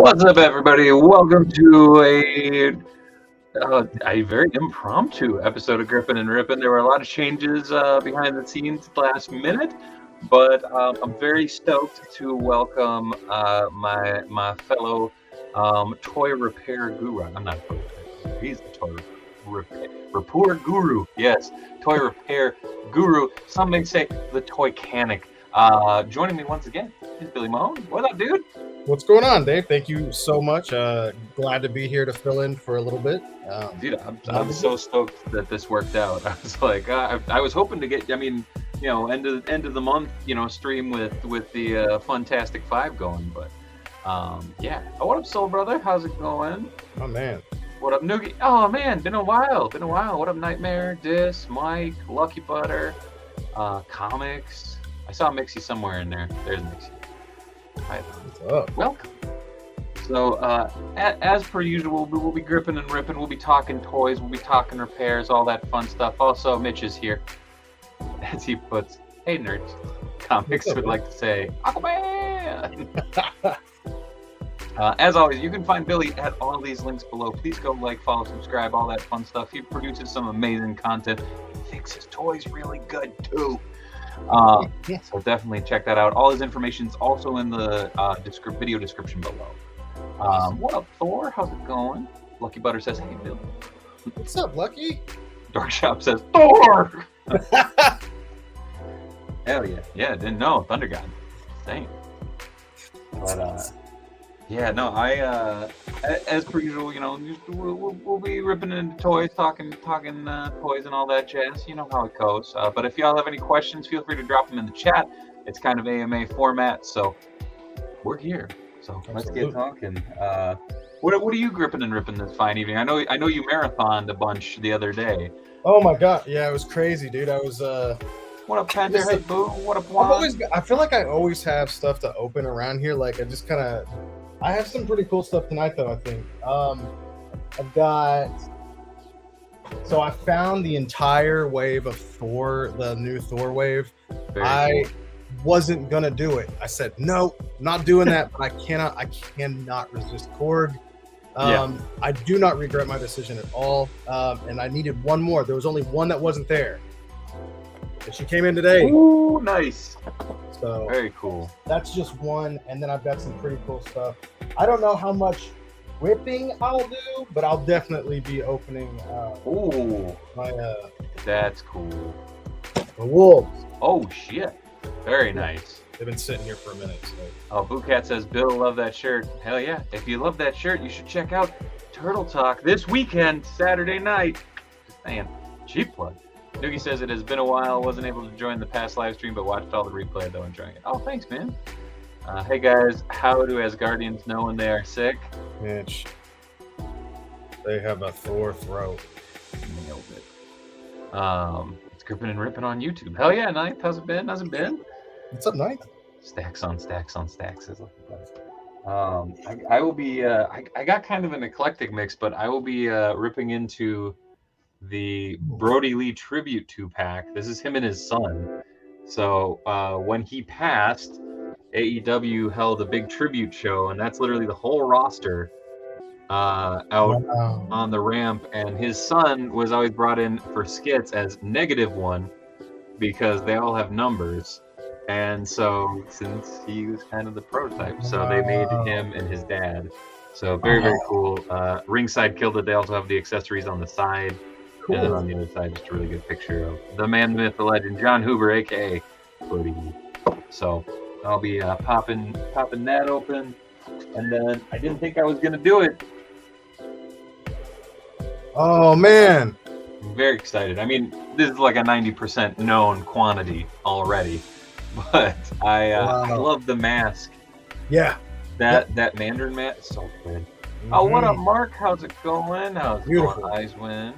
What's up, everybody? Welcome to a very impromptu episode of Grippin and Rippin. There were a lot of changes behind the scenes last minute, but I'm very stoked to welcome my fellow toy repair guru. I'm not a toy repair. He's the toy repair guru. Yes, toy repair guru. Some may say the Toychanic. Joining me once again is Billy Mahone. What up, dude? What's going on, Dave? Thank you so much. Glad to be here to fill in for a little bit. Dude, I'm so stoked that this worked out. I was like, I was hoping to get, end of the month, stream with the Fantastic Five going, but yeah. Oh, what up, Soul Brother? How's it going? Oh man. What up, Noogie? Oh man, been a while. What up, Nightmare, Dis, Mike, Lucky Butter, Comics. I saw Mixie somewhere in there. There's Mixie. Hi. What's up? Welcome. So, as per usual, we'll be gripping and ripping. We'll be talking toys. We'll be talking repairs, all that fun stuff. Also, Mitch is here. As he puts, hey, nerds. Comics would like to say, Aquaman! As always, you can find Billy at all these links below. Please go like, follow, subscribe, all that fun stuff. He produces some amazing content. He fixes toys really good, too. So definitely check that out. All his information is also in the video description below. What up, Thor? How's it going? Lucky Butter says, hey, Bill. What's up, Lucky? Dark Shop says, Thor! Hell yeah. Yeah, didn't know. Thunder God. Dang. But, yeah, no, as per usual, we'll be ripping into toys, talking toys and all that jazz. You know how it goes. But if y'all have any questions, feel free to drop them in the chat. It's kind of AMA format, so we're here. So let's get talking. What are you gripping and ripping this fine evening? I know you marathoned a bunch the other day. Oh my god, yeah, it was crazy, dude. I was What up, Panderhead Boo? What up, Juan? I feel like I always have stuff to open around here. Like I have some pretty cool stuff tonight, though, I think. So I found the entire wave of Thor, the new Thor wave. I wasn't going to do it. I said, no, not doing that, but I cannot resist Korg. I do not regret my decision at all. And I needed one more. There was only one that wasn't there. And she came in today. Ooh, nice. So very cool. That's just one, and then I've got some pretty cool stuff. I don't know how much whipping I'll do, but I'll definitely be opening. That's cool. The wolves. Oh shit! Very nice. They've been sitting here for a minute. So. Oh, Boocat says, Bill, love that shirt. Hell yeah! If you love that shirt, you should check out Turtle Talk this weekend, Saturday night. Just saying, cheap plug. Noogie says it has been a while. Wasn't able to join the past live stream, but watched all the replay though, enjoying it. Oh, thanks, man. Hey guys, how do Asgardians know when they are sick? Mitch, they have a Thor throat. Nailed it. It's Grippin and Rippin on YouTube. Hell yeah, Ninth. How's it been? What's up, Ninth? Stacks on stacks on stacks is I will be. I got kind of an eclectic mix, but I will be ripping into the Brody Lee tribute 2-pack. This is him and his son. So when he passed, AEW held a big tribute show, and that's literally the whole roster out on the ramp. And his son was always brought in for skits as -1 because they all have numbers. And so since he was kind of the prototype, so they made him and his dad. So very cool. Ringside killed it. They also have the accessories on the side. Cool. And then on the other side, just a really good picture of the man, the myth, the legend, John Hoover, aka Brody. So I'll be popping that open, and then I didn't think I was gonna do it. Oh man, I'm very excited. I mean, this is like a 90% known quantity already, but I love the mask. Yeah, that Mandarin mask is so good. Oh, what up, Mark? How's it going? How's it going, Eyeswind?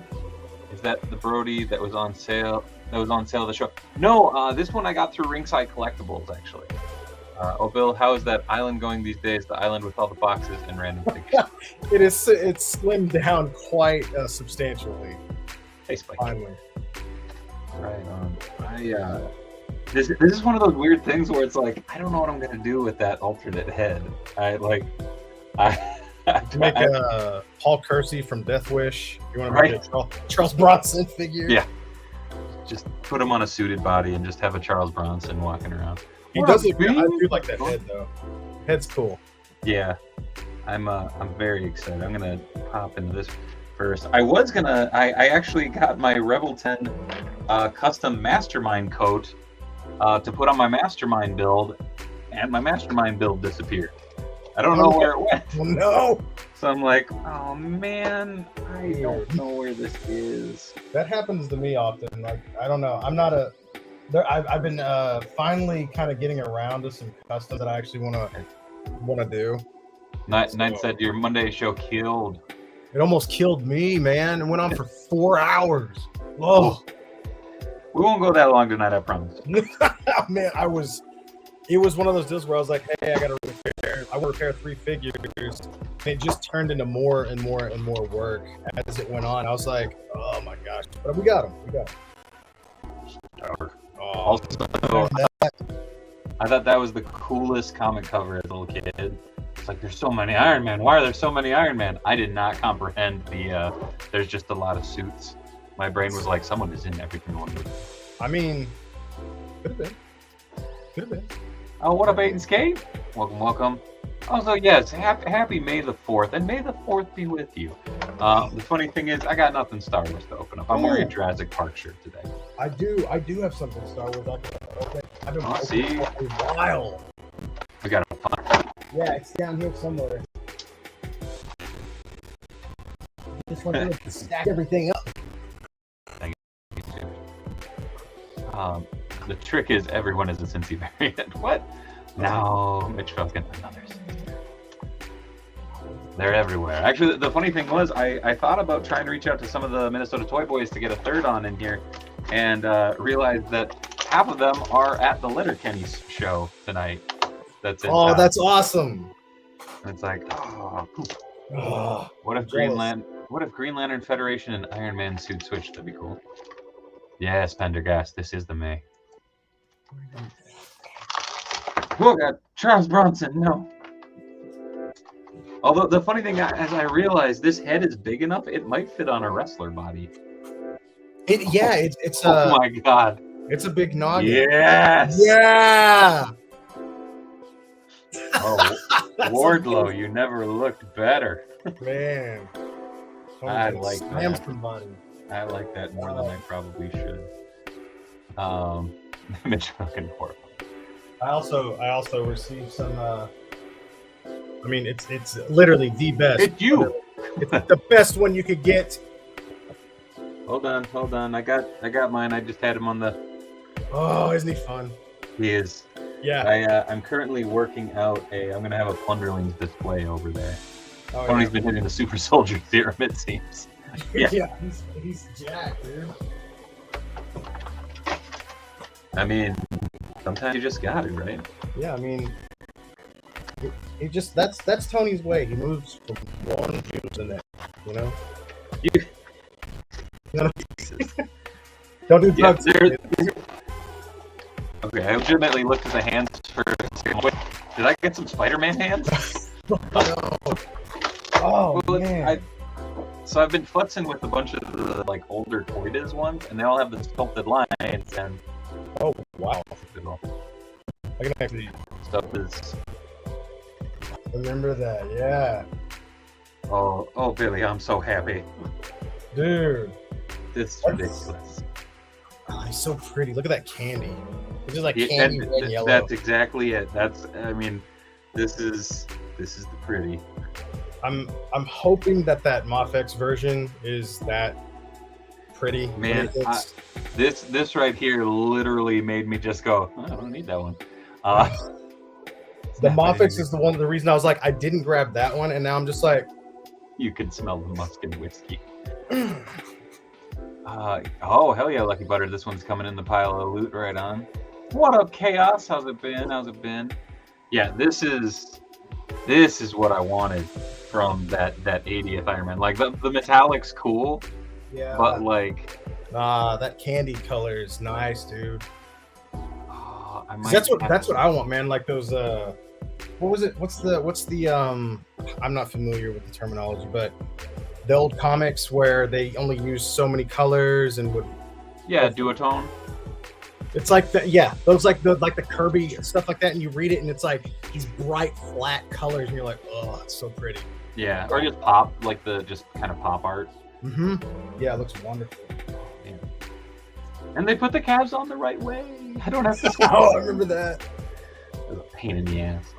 Is that the Brody that was on sale? That was on sale of the show? No, this one I got through Ringside Collectibles, actually. Oh, Bill, how is that island going these days? The island with all the boxes and random things. It's slimmed down quite substantially. Hey, Spike. Finally. Right on. This is one of those weird things where it's like, I don't know what I'm gonna do with that alternate head. I Make Paul Kersey from Death Wish. You want to Right. make a Charles Bronson figure? Yeah. Just put him on a suited body and just have a Charles Bronson walking around. He What does up, look good. I dude? do like that head though. Head's cool. Yeah, I'm very excited. I'm gonna pop into this first. I actually got my Rebel 10 custom Mastermind coat to put on my Mastermind build, and my Mastermind build disappeared. I don't know where it went. Oh, no, So I'm like, oh man, I don't know where this is. that happens to me often. Like I don't know. I'm not a. I've been finally kind of getting around to some custom that I actually want to do. Knight said your Monday show killed. It almost killed me, man. It went on for 4 hours. Oh, We won't go that long tonight, I promise. man, it was one of those deals where I was like, hey, I gotta repair 3 figures. And it just turned into more and more and more work as it went on. I was like, oh my gosh. But we got them. Oh, Also, I thought that was the coolest comic cover as a little kid. It's like, there's so many Iron Man. Why are there so many Iron Man? I did not comprehend there's just a lot of suits. My brain was like, someone is in every single one of them. I mean, could have been. Oh, what up, Aiden Skate? Welcome. Also, yes, happy May the 4th, and May the 4th be with you. The funny thing is, I got nothing Star Wars to open up. I'm wearing a Jurassic Park shirt today. I do have something Star Wars I can open. I've been See? for a while. We got a fun. Yeah, it's down here somewhere. Just want to stack everything up. The trick is everyone is a Cincy variant. What? No, Mitch Falcon and others. They're everywhere. Actually, the funny thing was, I thought about trying to reach out to some of the Minnesota Toy Boys to get a third on in here, and realized that half of them are at the Letterkenny show tonight. That's in town. That's awesome. And it's like, oh, poop. Oh, What if Green Lantern Federation and Iron Man suit switched? That'd be cool. Yes, Pendergast, this is the May. Oh God, Charles Bronson, no. Although the funny thing, as I realized, this head is big enough, it might fit on a wrestler body. It's Oh my God. it's a big noggin. Yes. Yeah. Oh, Wardlow, you never looked better. Man. I like Slam that. somebody. I like that more than I probably should. Mitch fucking horrible. I also received some. I mean, it's literally the best. It's you. It's the best one you could get. Hold on. I got mine. I just had him on the. Oh, isn't he fun? He is. Yeah. I'm currently working out I'm gonna have a Plunderlings display over there. Oh, Tony's been hitting the Super Soldier Serum, it seems. Yeah. Yeah. He's jacked, dude. I mean, sometimes you just got it, right? Yeah, I mean, he just that's Tony's way. He moves from one to the next. You know. Don't do drugs. Okay, I legitimately looked at the hands first. Wait, did I get some Spider-Man hands? Oh Well, man. So I've been futzing with a bunch of the like older Toy Biz ones, and they all have the sculpted lines, and Oh wow. I can actually stuff is. remember that. Yeah, Oh, Billy, I'm so happy. dude. This is ridiculous. Oh, he's so pretty. Look at that candy. It's just like Yeah, candy red and yellow. that's exactly it. I mean, this is the pretty. I'm hoping that Mofex version is that pretty. Man, this right here literally made me just go, oh, I don't need that one. The Mofex is the reason I was like, I didn't grab that one, and now I'm just like, You can smell the musk and whiskey. Oh, hell yeah, Lucky Butter. This one's coming in the pile of loot right on. What up, Chaos? How's it been? Yeah, this is what I wanted from that 80th Iron Man. Like, the metallic's cool, yeah, but like... that candy color is nice, dude. I That's what I want, man. Like those what was it? What's the I'm not familiar with the terminology, but the old comics where they only use so many colors and would Yeah, duotone. it's like those like the Kirby stuff like that, and you read it and it's like these bright flat colors and you're like, oh, it's so pretty. Yeah, or just pop, like the just kind of pop art. Mm-hmm. Yeah, it looks wonderful. Yeah. And they put the calves on the right way. I don't have to. Oh, I remember that. It was a pain in the ass.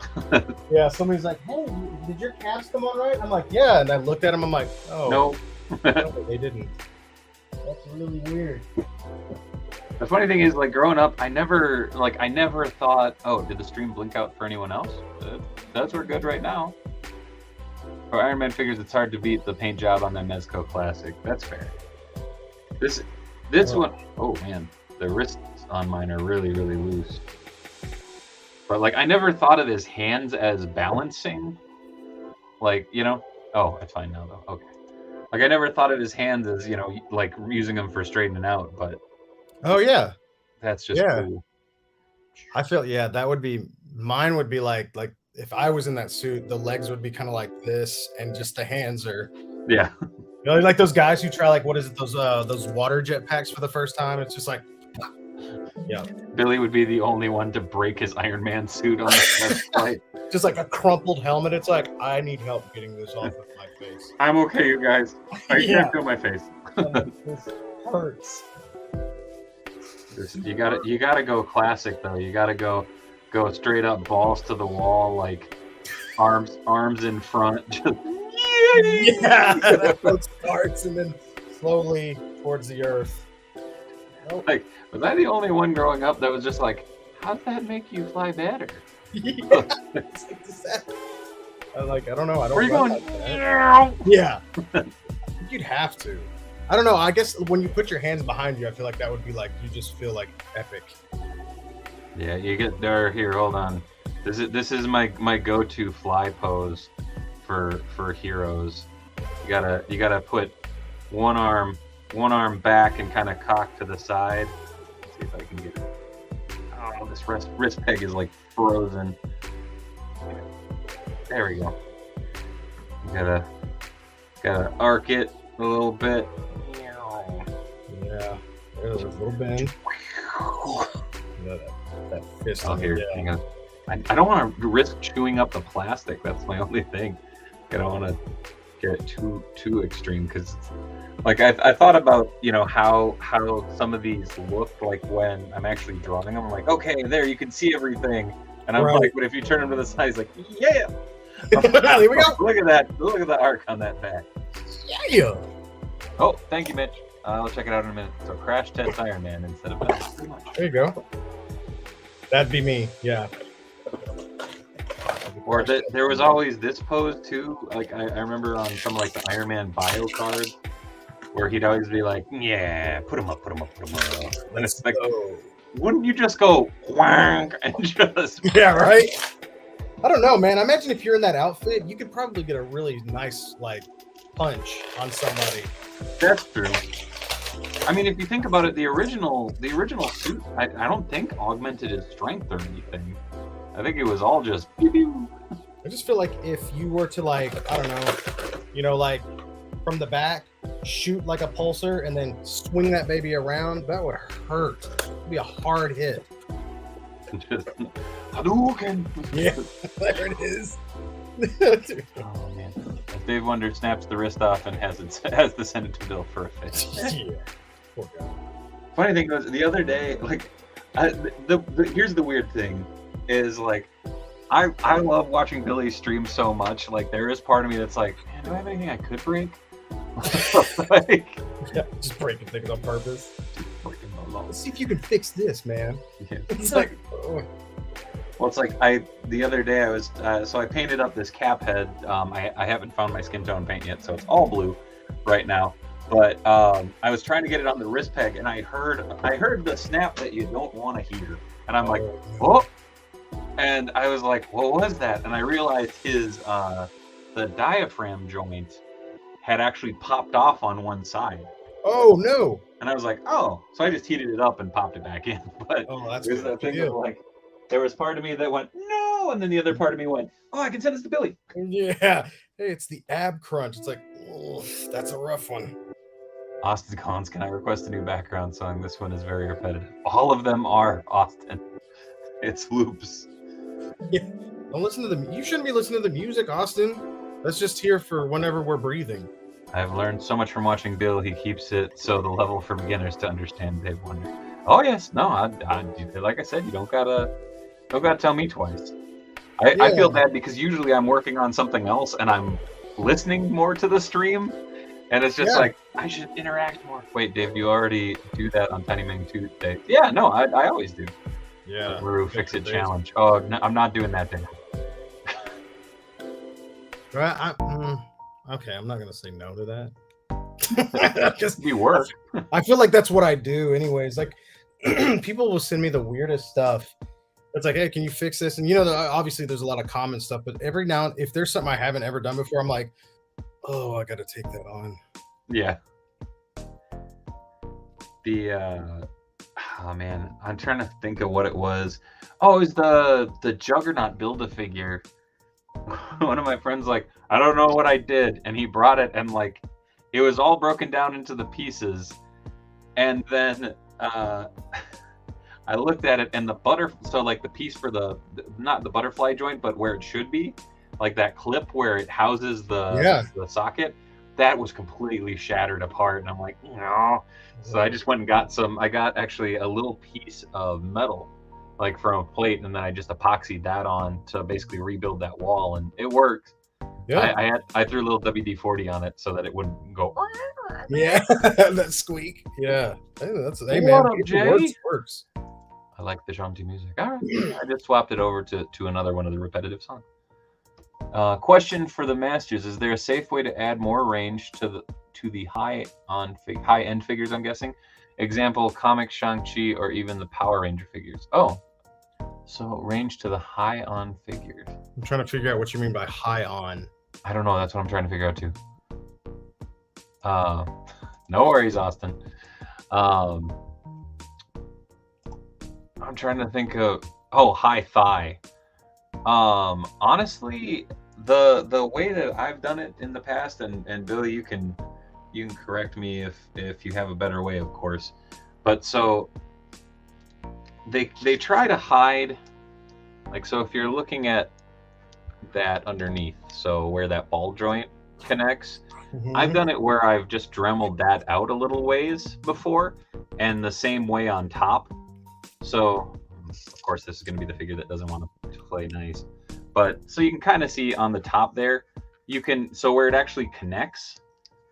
Yeah, somebody's like, hey, did your calves come on right? I'm like, yeah, and I looked at them. I'm like, oh, no, they didn't. That's really weird. The funny thing is, like growing up, I never thought, oh, did the stream blink out for anyone else? Those were good right now. Or Iron Man figures it's hard to beat the paint job on that Mezco Classic. That's fair. This one, oh man, the wrists on mine are really, really loose. But like, I never thought of his hands as balancing. Like, you know, oh, it's fine now though. Okay. Like I never thought of his hands as, you know, like using them for straightening out, but. Oh yeah, That's just cool. I feel that would be mine. Would be like if I was in that suit, the legs would be kind of like this, and just the hands are you know, like those guys who try like what is it those water jet packs for the first time. It's just like Billy would be the only one to break his Iron Man suit on the test flight. Just like a crumpled helmet. It's like I need help getting this off of my face. I'm okay, you guys. I can't feel my face. This hurts. You gotta go classic though. You gotta go straight up balls to the wall, like arms in front. Just that starts and then slowly towards the earth. Like, was I the only one growing up that was just like, how'd that make you fly better? I don't know. I don't. Where are you going? Yeah, you'd have to. I don't know. I guess when you put your hands behind you, I feel like that would be like you just feel like epic. Yeah, you get there. Here, hold on. This is my go-to fly pose for heroes. You gotta put one arm back and kind of cock to the side. Let's see if I can get it. Oh, this wrist peg is like frozen. There we go. You gotta arc it a little bit. Yeah, there's a little bend. That fist. Oh, here. Hang on. I don't want to risk chewing up the plastic. That's my only thing. I don't want to get it too extreme because, like, I thought about how some of these look like when I'm actually drawing them. I'm like, okay, there you can see everything, and I'm like, but if you turn them to the side, it's like, yeah. Here we go. Look at that! Look at the arc on that back. Yeah. Oh, thank you, Mitch. I'll check it out in a minute. So Crash Test Iron Man instead of Billy. Pretty much. There you go. That'd be me. Yeah. Or there was always this pose too. Like I remember on some like the Iron Man bio cards, where he'd always be like, "Yeah, put him up." And it's like, wouldn't you just go whang and just? Yeah, right. I don't know, man. I imagine if you're in that outfit, you could probably get a really nice like punch on somebody. That's true. I mean, if you think about it, the original suit, I don't think augmented his strength or anything. I think it was all just pew pew. I just feel like if you were to like, I don't know, like from the back, shoot like a pulsar and then swing that baby around, that would hurt. It'd be a hard hit. Just Hadouken. Yeah, there it is. Oh man. As Dave Wonder snaps the wrist off and has to send it to Bill for a fit. Yeah. Poor guy. Funny thing was the other day, like, here's the weird thing, is like, I love watching Billy stream so much. Like, there is part of me that's like, man, do I have anything I could break? Like, yeah, just breaking things on purpose. Let's see if you can fix this, man. Yeah. It's like, oh. Well, it's like the other day I was so I painted up this cap head. I haven't found my skin tone paint yet, so it's all blue right now. But I was trying to get it on the wrist peg, and I heard the snap that you don't want to hear, and I'm like, oh, and I was like, what was that? And I realized the diaphragm joint had actually popped off on one side. Oh no! And I was like, oh, so I just heated it up and popped it back in. But that's there's that thing of like, there was part of me that went, no, no. And then the other part of me went, oh, I can send this to Billy. Yeah. Hey, it's the ab crunch. It's like, oh, that's a rough one. Austin Collins, can I request a new background song? This one is very repetitive. All of them are, Austin. It's loops. Yeah. Don't listen to you shouldn't be listening to the music, Austin. That's just here for whenever we're breathing. I've learned so much from watching Bill. He keeps it so the level for beginners to understand Dave Wonder. Oh yes, no, I like I said, you don't gotta tell me twice. I feel bad because usually I'm working on something else and I'm listening more to the stream, and it's just like I should interact more. Wait, Dave, you already do that on Tiny Ming Tuesday? Yeah, no, I always do. Yeah. Rue Fix It challenge. Oh, no, I'm not doing that thing. Okay, I'm not gonna say no to that. Just be work. I feel like that's what I do, anyways. Like, people will send me the weirdest stuff. It's like, hey, can you fix this? And obviously, there's a lot of common stuff, but every now and if there's something I haven't ever done before, I'm like, oh, I got to take that on. Yeah. Oh man, I'm trying to think of what it was. Oh, it was the Juggernaut Build-A-Figure. One of my friends like, I don't know what I did, and he brought it, and like, it was all broken down into the pieces, and then I looked at it, and so like the piece for not the butterfly joint, but where it should be, like that clip where it houses the socket, that was completely shattered apart, and I'm like, no. So I just went and I got actually a little piece of metal, like from a plate, and then I just epoxied that on to basically rebuild that wall, and it worked. Yeah. I threw a little WD-40 on it so that it wouldn't go. Yeah, that squeak. Yeah. Hey, man, works. I like the jaunty music. All right. I just swapped it over to another one of the repetitive songs. Question for the masters: is there a safe way to add more range to the high-end figures? I'm guessing. Example: comic Shang-Chi or even the Power Ranger figures. Oh, so range to the high-on figures. I'm trying to figure out what you mean by high-on. I don't know. That's what I'm trying to figure out too. No worries, Austin. I'm trying to think of high thigh. Honestly, the way that I've done it in the past, and Billy, you can correct me if you have a better way, of course. But so they try to hide, like, so if you're looking at that underneath, so where that ball joint connects, I've done it where I've just dremeled that out a little ways before, and the same way on top. So of course this is going to be the figure that doesn't want to play nice, but so you can kind of see on the top there, so where it actually connects,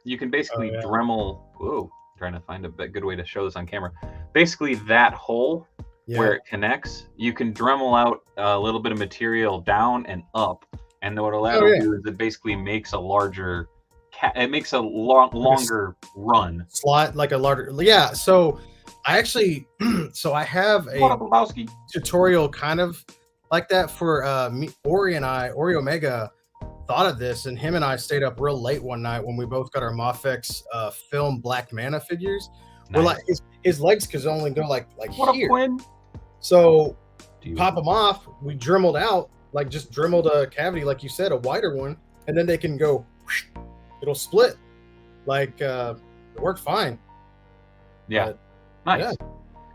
you can basically dremel. Whoa, trying to find a good way to show this on camera. Basically that hole where it connects, you can dremel out a little bit of material down and up, and what it'll do is it basically makes a larger it makes a longer run slot, like a larger. So I actually I have a tutorial kind of like that for me. Ori Omega thought of this, and him and I stayed up real late one night when we both got our Mafex film Black Mana figures. Nice. We're like, his legs could only go like what here. A twin. So pop them off. We dremeled out, like just dremeled a cavity, like you said, a wider one, and then they can go. It'll split. Like it worked fine. Yeah. Nice.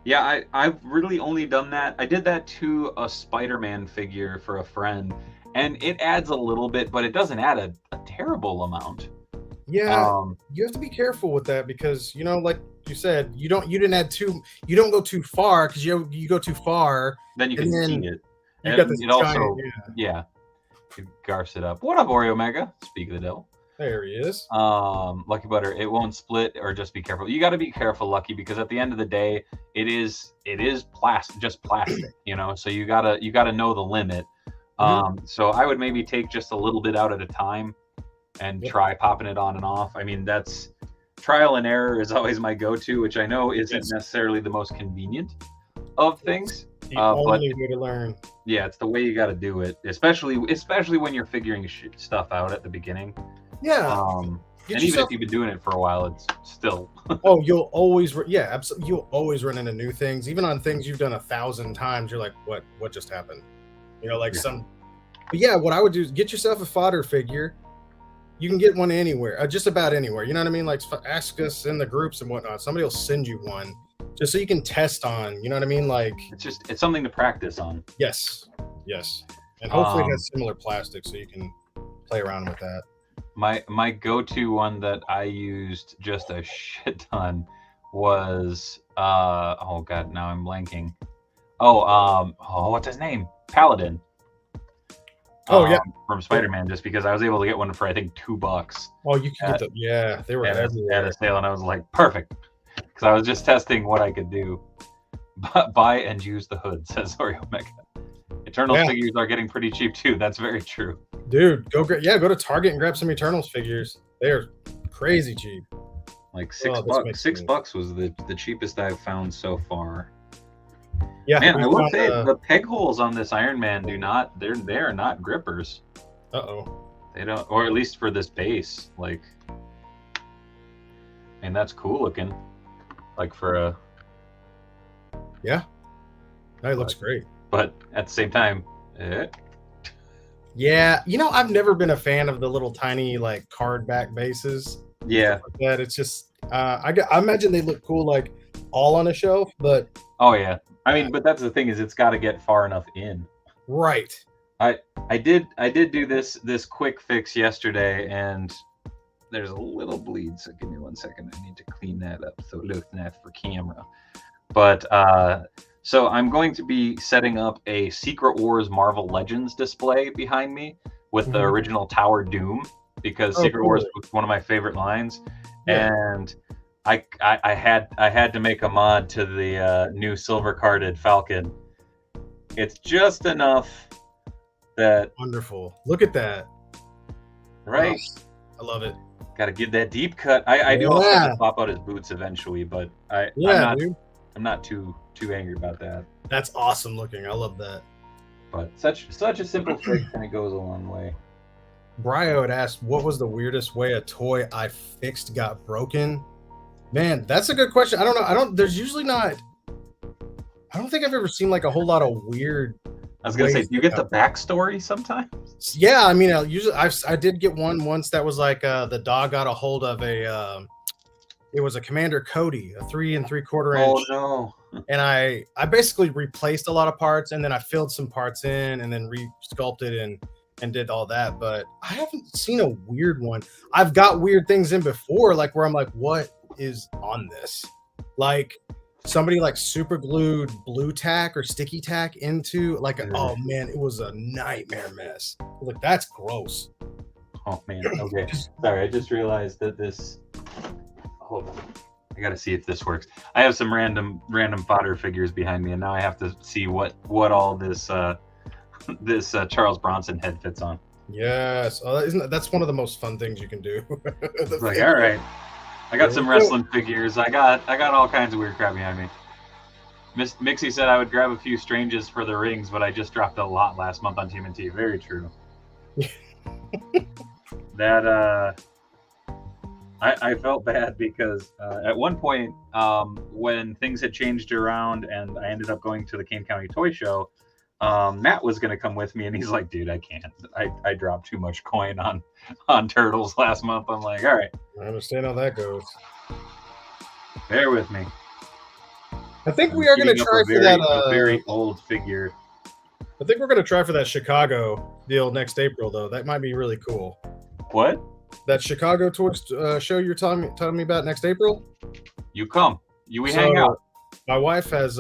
Yeah, I've really only done that. I did that to a Spider-Man figure for a friend, and it adds a little bit, but it doesn't add a terrible amount. Yeah, you have to be careful with that because, like you said, you don't go too far, because you go too far, then you can see it. You got this it garfs it up. What up, Ori Omega? Speak of the devil. There he is. Lucky Butter, it won't split, or just be careful. You got to be careful, Lucky, because at the end of the day, it is plastic, so you gotta know the limit. So I would maybe take just a little bit out at a time and try popping it on and off. I mean, that's trial and error is always my go-to, which I know isn't necessarily the most convenient of things. The only way to learn. Yeah, it's the way you got to do it, especially when you're figuring stuff out at the beginning. Yeah. And even if you've been doing it for a while, it's still. Oh, you'll always, absolutely. You'll always run into new things, even on things you've done 1,000 times. You're like, what just happened? You know, like some. But yeah, what I would do is get yourself a fodder figure. You can get one anywhere, just about anywhere. You know what I mean? Like ask us in the groups and whatnot. Somebody will send you one just so you can test on. You know what I mean? Like it's something to practice on. Yes, and hopefully it has similar plastic so you can play around with that. My go-to one that I used just a shit ton was oh god, now I'm blanking. What's his name? Paladin. Oh yeah, from Spider-Man, just because I was able to get one for I think $2. Oh, you can get they were at a sale, and I was like, perfect, because I was just testing what I could do. Buy and use the hood, says Oreo Mega. Eternals figures are getting pretty cheap too. That's very true. Dude, go to Target and grab some Eternals figures. They're crazy cheap. Like $6. $6 was the cheapest I've found so far. Yeah, man, I will say the peg holes on this Iron Man they're not grippers. They don't, or at least for this base. Like, and that's cool looking. Like for a. Yeah, that looks great. But at the same time, yeah, you know, I've never been a fan of the little tiny like card back bases. Yeah, like that it's just I imagine they look cool like all on a shelf, but oh yeah. I mean, but that's the thing, is it's got to get far enough in. Right. I did do this quick fix yesterday, and there's a little bleed. So give me 1 second. I need to clean that up. So look that for camera. But so I'm going to be setting up a Secret Wars Marvel Legends display behind me with the original Tower Doom, because Secret Wars was one of my favorite lines, and I had to make a mod to the new silver carded Falcon. It's just enough that wonderful. Look at that. Right. I love it. Got to give that deep cut. I do also have to pop out his boots eventually, but I'm not too angry about that. That's awesome looking. I love that. But such a simple fix, and it goes a long way. Brio had asked, what was the weirdest way a toy I fixed got broken? Man, that's a good question. I don't know. There's usually not. I don't think I've ever seen like a whole lot of weird. I was gonna say, do you get the backstory sometimes? Yeah, I mean, I did get one once that was like the dog got a hold of it was a Commander Cody, a 3 3/4 inch. Oh no! And I basically replaced a lot of parts, and then I filled some parts in, and then re-sculpted and did all that. But I haven't seen a weird one. I've got weird things in before, like where I'm like, what is on this? Like somebody like super glued blue tack or sticky tack into like oh man, it was a nightmare mess. Like that's gross. Oh man. Okay. Sorry, I just realized that this. Hold on. I gotta see if this works. I have some random fodder figures behind me, and now I have to see what all this this Charles Bronson head fits on. Yes. That's one of the most fun things you can do. It's like, all right. I got some wrestling figures. I got all kinds of weird crap behind me. Mixie said I would grab a few stranges for the rings, but I just dropped a lot last month on TMNT. Very true. That I felt bad because at one point when things had changed around and I ended up going to the Kane County Toy Show, Matt was going to come with me, and he's like, dude, I can't. I dropped too much coin on turtles last month. I'm like, all right. I understand how that goes. Bear with me. I think we are going to try for that. A very old figure. I think we're going to try for that Chicago deal next April, though. That might be really cool. What? That Chicago toy show you're telling me about next April? You come. We hang out. My wife has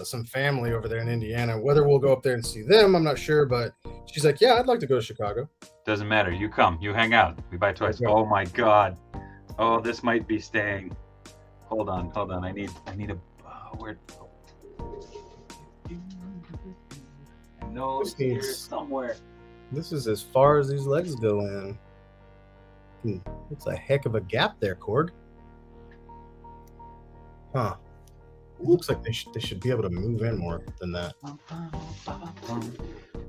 some family over there in Indiana. Whether we'll go up there and see them, I'm not sure. But she's like, yeah, I'd like to go to Chicago. Doesn't matter. You come. You hang out. We buy toys. Okay. Oh, my God. Oh, this might be staying. Hold on. I need a... where... No, it's here somewhere. This is as far as these legs go in. It's a heck of a gap there, Korg. Huh. It looks like they should be able to move in more than that.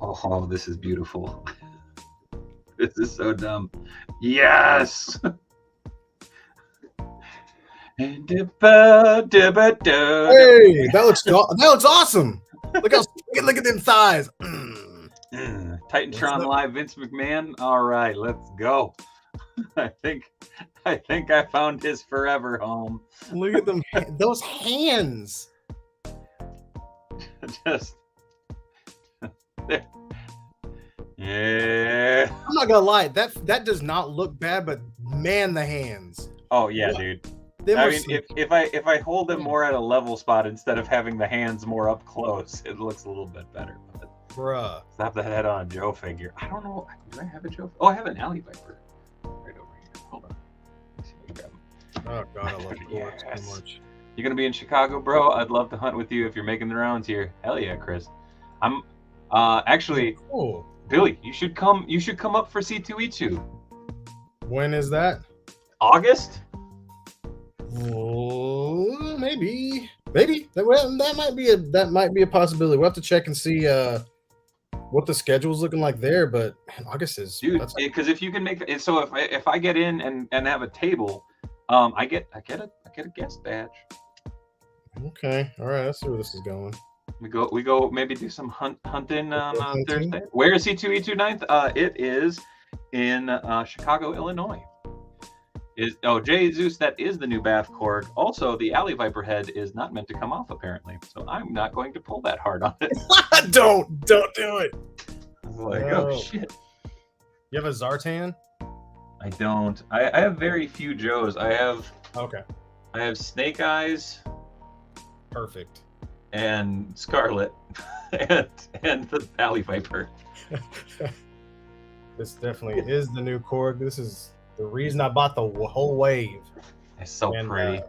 Oh, this is beautiful. This is so dumb. Yes! Hey, that looks awesome. Look at them thighs. Titantron Live, Vince McMahon. All right, let's go. I think I found his forever home. Look at them, those hands. Just yeah. I'm not gonna lie, that does not look bad, but man, the hands. Oh yeah, dude. I mean, if I hold them more at a level spot instead of having the hands more up close, it looks a little bit better. But bruh, slap the head on a Joe figure. I don't know. Do I have a Joe? Oh, I have an Alley Viper right over here. Hold on. Let's see if I can grab him. Oh god, I love Yes. so much. You're gonna be in Chicago, bro? I'd love to hunt with you if you're making the rounds here. Hell yeah, Chris. I'm actually Cool. Billy. You should come up for C2E2. When is that? August? Oh, maybe that might be a possibility. We'll have to check and see what the schedule's looking like there. But man, August is, dude, because if you can make it, so if I get in and have a table, I get a guest badge. Okay, all right, let's see where this is going. We go maybe do some hunting on Thursday. Where is C2E2 9th? It is in Chicago, Illinois. Jay Zeus, that is the new Bath Korg. Also, the Alley Viper head is not meant to come off apparently, so I'm not going to pull that hard on it. Don't do it. I was like, oh shit. You have a Zartan? I don't. I have very few Joes. I have Snake Eyes. Perfect. And Scarlet, and the Alley Viper. This definitely is the new Korg. This is the reason I bought the whole wave. It's so pretty.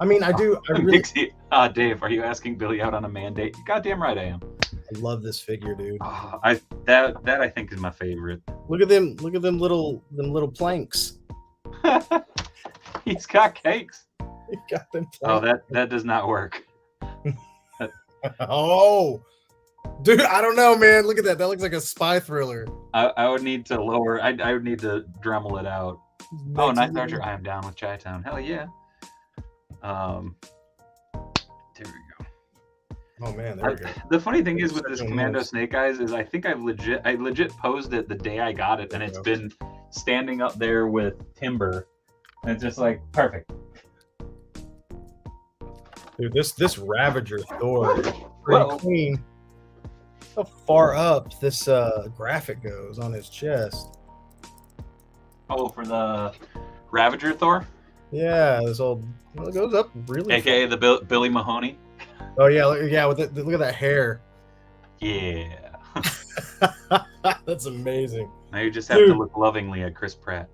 I mean, I really. Dixie, Dave, are you asking Billy out on a mandate? Goddamn right I am. I love this figure, dude. That I think is my favorite. Look at them little planks. He's got cakes. He got them planks. Oh, that does not work. Oh, dude, I don't know, man. Look at that. That looks like a spy thriller. I would need to lower. I would need to Dremel it out. Oh, Ninth Archer. I am down with Chi-Town. Hell yeah. There we go. Oh man, there we go. The funny thing is with this Commando Snake Eyes is I think I legit posed it the day I got it, and it's been standing up there with Timber, and it's just like perfect. Dude, this Ravager Thor is pretty clean. How far up this graphic goes on his chest. Oh, for the Ravager Thor? Yeah, this old it goes up really. AKA the Billy Mahoney. Oh yeah, look at that hair. Yeah. That's amazing. Now you just have to look lovingly at Chris Pratt.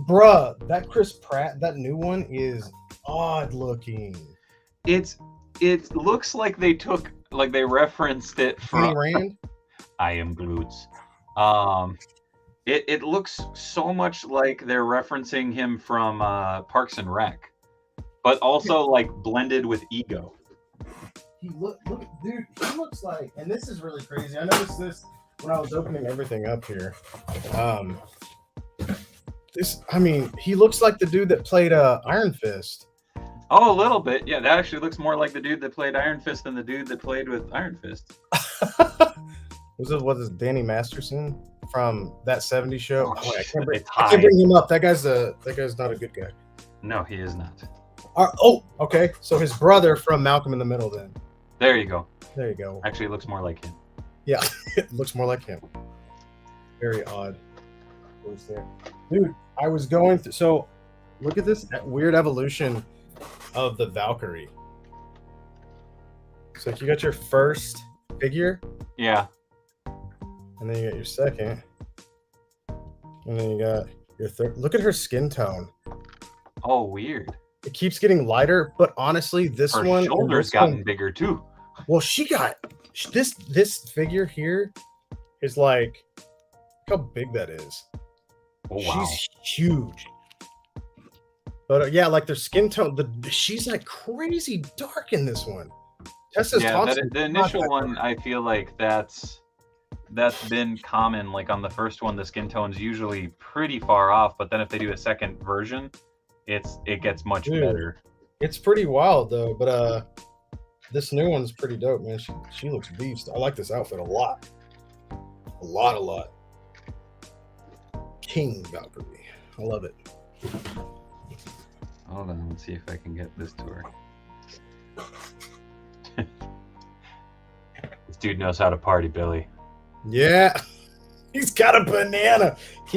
Bruh, that Chris Pratt, that new one is odd looking. It looks like they referenced it from Rand? I Am Glutes. It looks so much like they're referencing him from Parks and Rec, but also like blended with Ego. Look, dude, he looks like, and this is really crazy. I noticed this when I was opening everything up here. He looks like the dude that played Iron Fist. Oh, a little bit. Yeah, that actually looks more like the dude that played Iron Fist than the dude that played with Iron Fist. Was this Danny Masterson from that 70s show? Oh, I can't bring him up. That guy's not a good guy. No, he is not. Okay. So his brother from Malcolm in the Middle then. There you go. There you go. Actually, it looks more like him. Yeah, it looks more like him. Very odd. Dude, I was going through. So look at this weird evolution of the Valkyrie. So you got your first figure. Yeah. And then you got your second. And then you got your third. Look at her skin tone. Oh, weird. It keeps getting lighter, but honestly, her shoulder's gotten bigger too. Well, she got this figure here is like, look how big that is. Oh, wow. She's huge. But yeah, like their skin tone, she's like crazy dark in this one. Tessa's the initial one, I feel like that's been common. Like on the first one, the skin tone's usually pretty far off, but then if they do a second version, it gets much better. It's pretty wild though, but this new one's pretty dope, man. She looks beast. I like this outfit a lot. A lot. King Valkyrie. I love it. Hold on, let's see if I can get this to her. This dude knows how to party, Billy. Yeah. He's got a banana.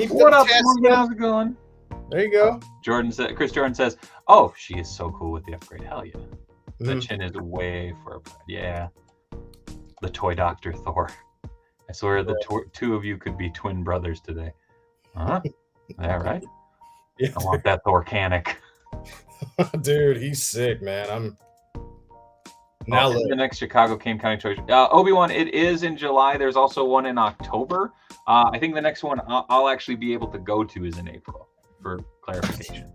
What up, Morgan? How's it going? There you go. Chris Jordan says, "Oh, she is so cool with the upgrade. Hell yeah." The Mhm. chin is way far apart. Yeah. The toy doctor Thor. I swear the two of you could be twin brothers today. Huh? Yeah, right? Yeah. I want that Toychanic. Dude, he's sick, man. Now The next Chicago Kane County Toy Show. Obi-Wan, it is in July. There's also one in October. I think the next one I'll actually be able to go to is in April, for clarification.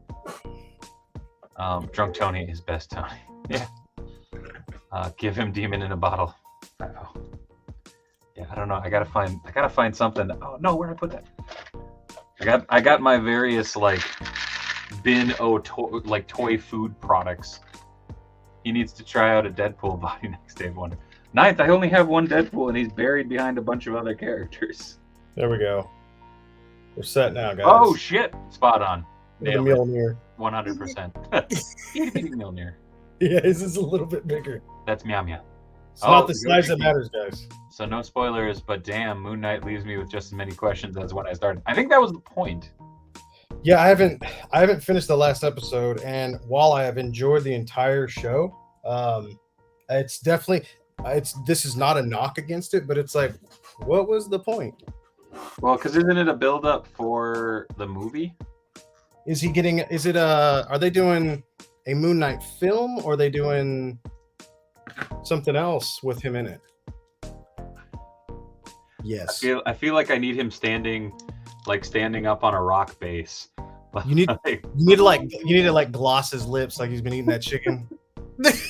Drunk Tony is best Tony. Yeah. Give him demon in a bottle. Uh-oh. Yeah, I don't know. I gotta find something. Oh no, where'd I put that? I got my various like toy food products. He needs to try out a Deadpool body next, Dave Wonder. Ninth, I only have one Deadpool and he's buried behind a bunch of other characters. There we go. We're set now, guys. Oh shit! Spot on. The Mjolnir. 100%. Mjolnir. Yeah, this is a little bit bigger. That's meow meow. It's not the size that matters, guys. So no spoilers, but damn, Moon Knight leaves me with just as many questions as when I started. I think that was the point. Yeah, I haven't finished the last episode, and while I have enjoyed the entire show, it's definitely this is not a knock against it, but it's like, what was the point? Well, because isn't it a build up for the movie? Is he getting? Is it are they doing a Moon Knight film, or are they doing something else with him in it? Yes. I feel like I need him standing up on a rock base. You need to gloss his lips like he's been eating that chicken. It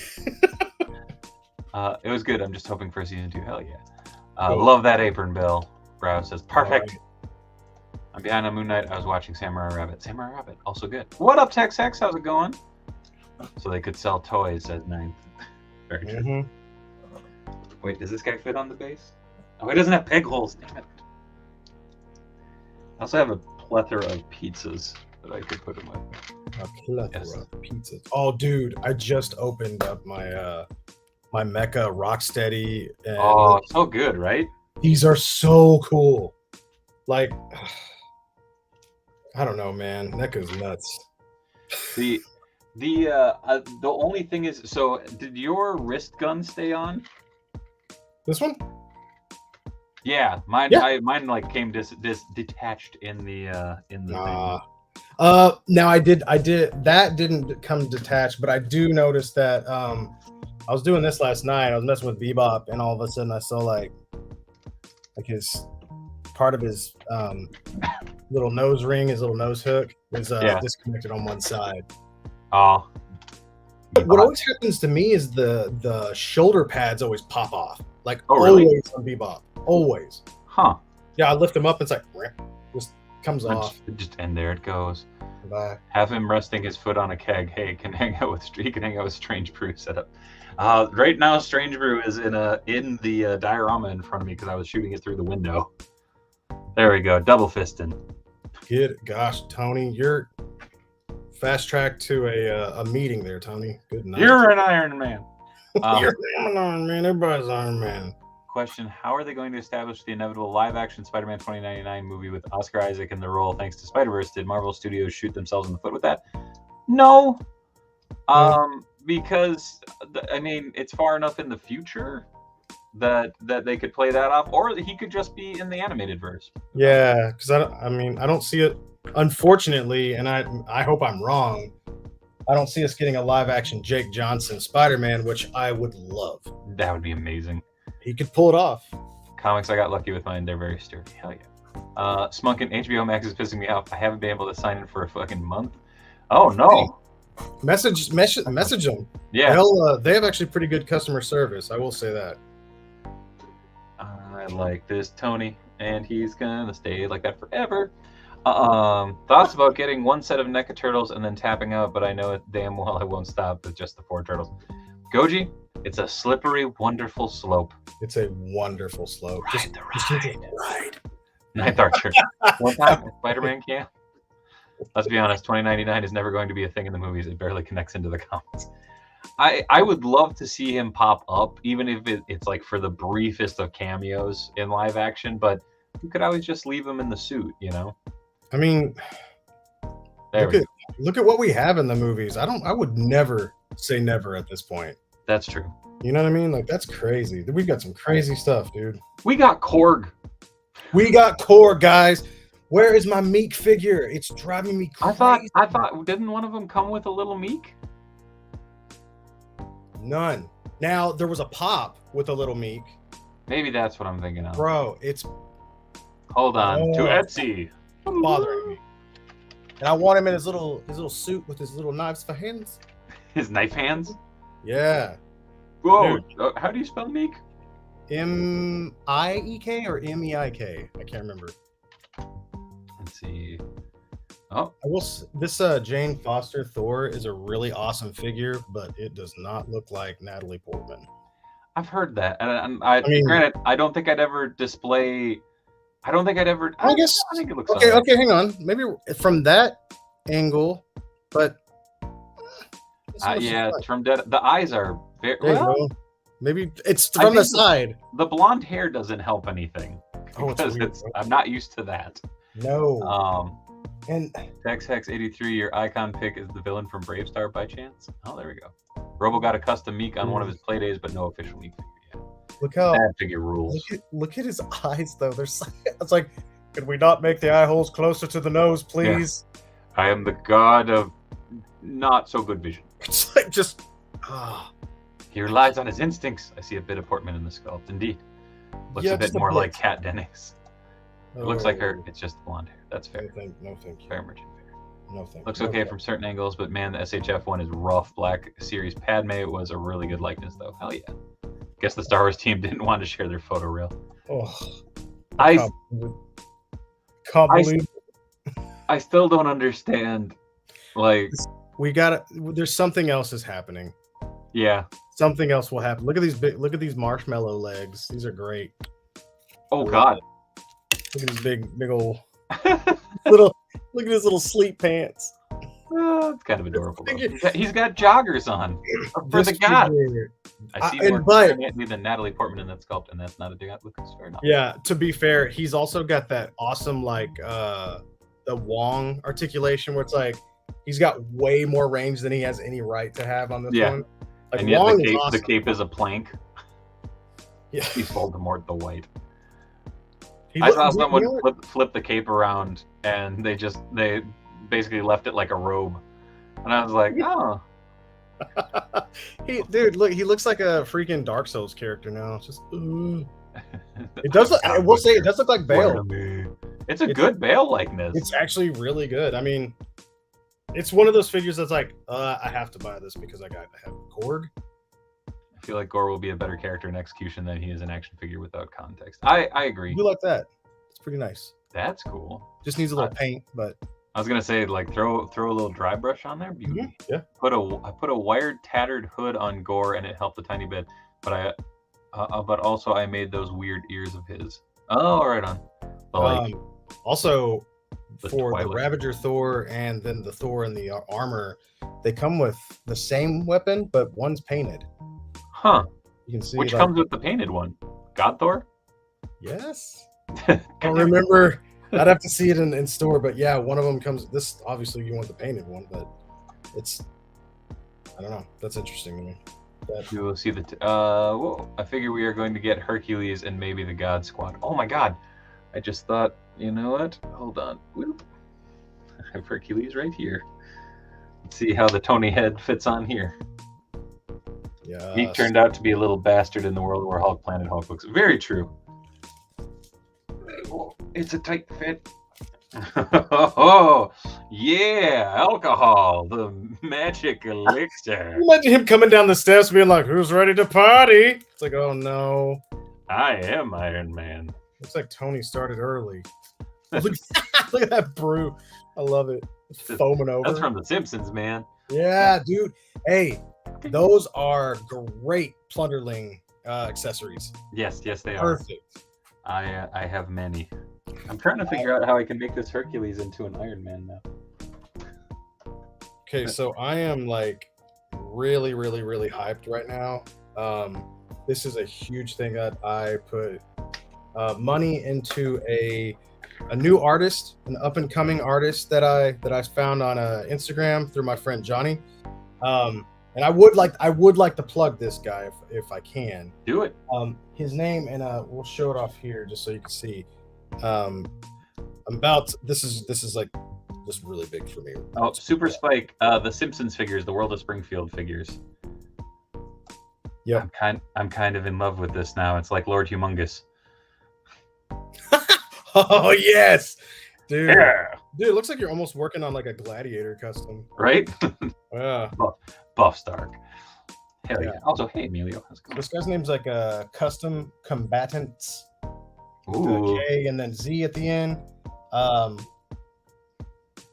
was good. I'm just hoping for a season 2. Hell yeah. Love that apron, Bill. Brow says perfect. Right. I'm behind on Moon Knight. I was watching Samurai Rabbit. Samurai Rabbit, also good. What up, Tex X? How's it going? So they could sell toys, says Ninth. Very true. Mm-hmm. Wait, does this guy fit on the base? Oh, he doesn't have peg holes. Damn it. I also have a plethora of pizzas that I could put in my. A plethora of pizzas. Oh, dude, I just opened up my my Mecha Rocksteady. Oh, so good, right? These are so cool. Like, I don't know, man. Mecha's nuts. The only thing is, so did your wrist gun stay on? This one? Yeah, mine. Yeah. Mine like came detached in the thing. Now I did that didn't come detached, but I do notice that I was doing this last night. I was messing with Bebop, and all of a sudden I saw like his part of his little nose ring, his little nose hook is disconnected on one side. Oh. What always happens to me is the shoulder pads always pop off. Like really? Always on Bebop. Always. Huh. Yeah, I lift him up, it's like just comes off. And there it goes. Bye. Have him resting his foot on a keg. Hey, he can hang out with Strange Brew setup. Right now, Strange Brew is in the diorama in front of me because I was shooting it through the window. There we go, double fisting. Good gosh, Tony, you're fast track to a meeting there, Tony. Good night. You're an Iron Man. You're an Iron Man. Everybody's Iron Man. Question: how are they going to establish the inevitable live-action Spider-Man 2099 movie with Oscar Isaac in the role thanks to Spider-Verse? Did Marvel Studios shoot themselves in the foot with that? No. Because I mean, it's far enough in the future that they could play that off, or he could just be in the animated verse. Yeah, because I don't see it. Unfortunately, and I hope I'm wrong. I don't see us getting a live-action Jake Johnson Spider-Man, which I would love. That would be amazing. He could pull it off. Comics, I got lucky with mine. They're very sturdy. Hell yeah. Smunkin' HBO Max is pissing me off. I haven't been able to sign in for a fucking month. Oh no. Message them. Yeah. They have actually pretty good customer service. I will say that. I like this Tony, and he's gonna stay like that forever. Thoughts about getting one set of NECA turtles and then tapping out, but I know it damn well I won't stop with just the 4 turtles. Goji, It's a slippery, wonderful slope. It's a wonderful slope. Ride the ride. Ride. Ninth Archer. One time, Spider-Man can. Let's be honest, 2099 is never going to be a thing in the movies. It barely connects into the comics. I would love to see him pop up, even if it's like for the briefest of cameos in live action, but you could always just leave him in the suit, you know? I mean, look at what we have in the movies. I would never say never at this point. That's true. You know what I mean? Like, that's crazy. We've got some crazy stuff, dude. We got Korg. We got Korg, guys. Where is my Meek figure? It's driving me crazy. I thought, didn't one of them come with a little Meek? None. Now, there was a pop with a little Meek. Maybe that's what I'm thinking of. Bro, it's... Hold on. To Etsy. Bothering me. And I want him in his little suit with his little knives for hands. His knife hands? Yeah. Whoa. How do you spell Meek? M-I-E-K or M-E-I-K? I can't remember. Let's see. Oh. This Jane Foster Thor is a really awesome figure, but it does not look like Natalie Portman. I've heard that. And I mean, granted, I don't think I'd ever display... I think it looks okay. Okay, hang on. Maybe from that angle, but yeah, from dead. The eyes are very well. Maybe it's from the side. The blonde hair doesn't help anything because I'm not used to that. No. And Tex Hex 83, your icon pick is the villain from Brave Star by chance? Oh, there we go. Robo got a custom Meek on one of his play days, but no official Meek figure yet. Look how that figure rules. Look at his eyes, though. It's like, could we not make the eye holes closer to the nose, please? Yeah. I am the god of not so good vision. It's like just He relies on his instincts. I see a bit of Portman in the sculpt. Indeed, looks a bit more like Kat Dennings. It looks like her. It's just blonde hair. That's fair. No, thank you. Fair merchant fair. No, thank you. Looks okay from certain angles, but man, the SHF one is rough. Black Series Padme was a really good likeness, though. Hell yeah. Guess the Star Wars team didn't want to share their photo reel. Oh, I can't believe. I still don't understand. Like, there's something else is happening. Yeah. Something else will happen. Look at these marshmallow legs. These are great. Oh God. Look at these big old look at his little sleep pants. It's kind of adorable. He's got joggers on for the god. I see more than Natalie Portman in that sculpt, and that's not a dig at Lucas. Fair enough. Yeah, to be fair, he's also got that awesome the Wong articulation where it's like he's got way more range than he has any right to have on this one. Like, and yet the cape is a plank. Yeah, he's Voldemort the White. I saw someone flip the cape around, and they basically left it like a robe, and I was like, oh. Dude, look, he looks like a freaking Dark Souls character now. It's just, it does. I will say, it does look like Bale. It's a good Bale likeness. It's actually really good. I mean, it's one of those figures that's like, I have to buy this because I have Korg. I feel like Gore will be a better character in execution than he is an action figure without context. I agree. You like that? It's pretty nice. That's cool. Just needs a little paint, but I was gonna say, like, throw a little dry brush on there. Beauty. Mm-hmm. Yeah. I put a wired tattered hood on Gore, and it helped a tiny bit. But also I made those weird ears of his. Oh, right on. But also for the Ravager Thor and then the Thor in the armor, they come with the same weapon, but one's painted. Huh. You can see which comes with the painted one. God Thor? Yes. I don't remember. I'd have to see it in store, but yeah, one of them comes. This obviously you want the painted one, but I don't know. That's interesting to me. We will see I figure we are going to get Hercules and maybe the God Squad. Oh my God! I just thought, you know what? Hold on. Whoop. I have Hercules right here. Let's see how the Tony head fits on here. Yeah. He turned out to be a little bastard in the World War Hulk Planet Hulk books. Very true. It's a tight fit. Oh, yeah, alcohol, the magic elixir. Imagine him coming down the steps being like, who's ready to party? It's like, oh no. I am Iron Man. Looks like Tony started early. Look at that brew. I love it. It's foaming over. That's from The Simpsons, man. Yeah, dude. Hey, Those are great plunderling accessories. Yes, they are. Perfect. I have many. I'm trying to figure out how I can make this Hercules into an Iron Man now. Okay, so I am like really hyped right now. This is a huge thing that I put money into a new artist, an up and coming artist that I found on Instagram through my friend Johnny. And I would like to plug this guy if I can. Do it. His name, and we'll show it off here just so you can see. This is like just really big for me. Oh, Super Spike, the Simpsons figures, the World of Springfield figures. Yeah, I'm kind of in love with this now. It's like Lord Humongous. Oh yes, dude. Yeah. Dude, it looks like you're almost working on like a gladiator custom. Right? Yeah. Buff Stark. Hell yeah. Also, hey Emilio, how's it going? This guy's name's like Custom Combatants. Ooh. K and then Z at the end.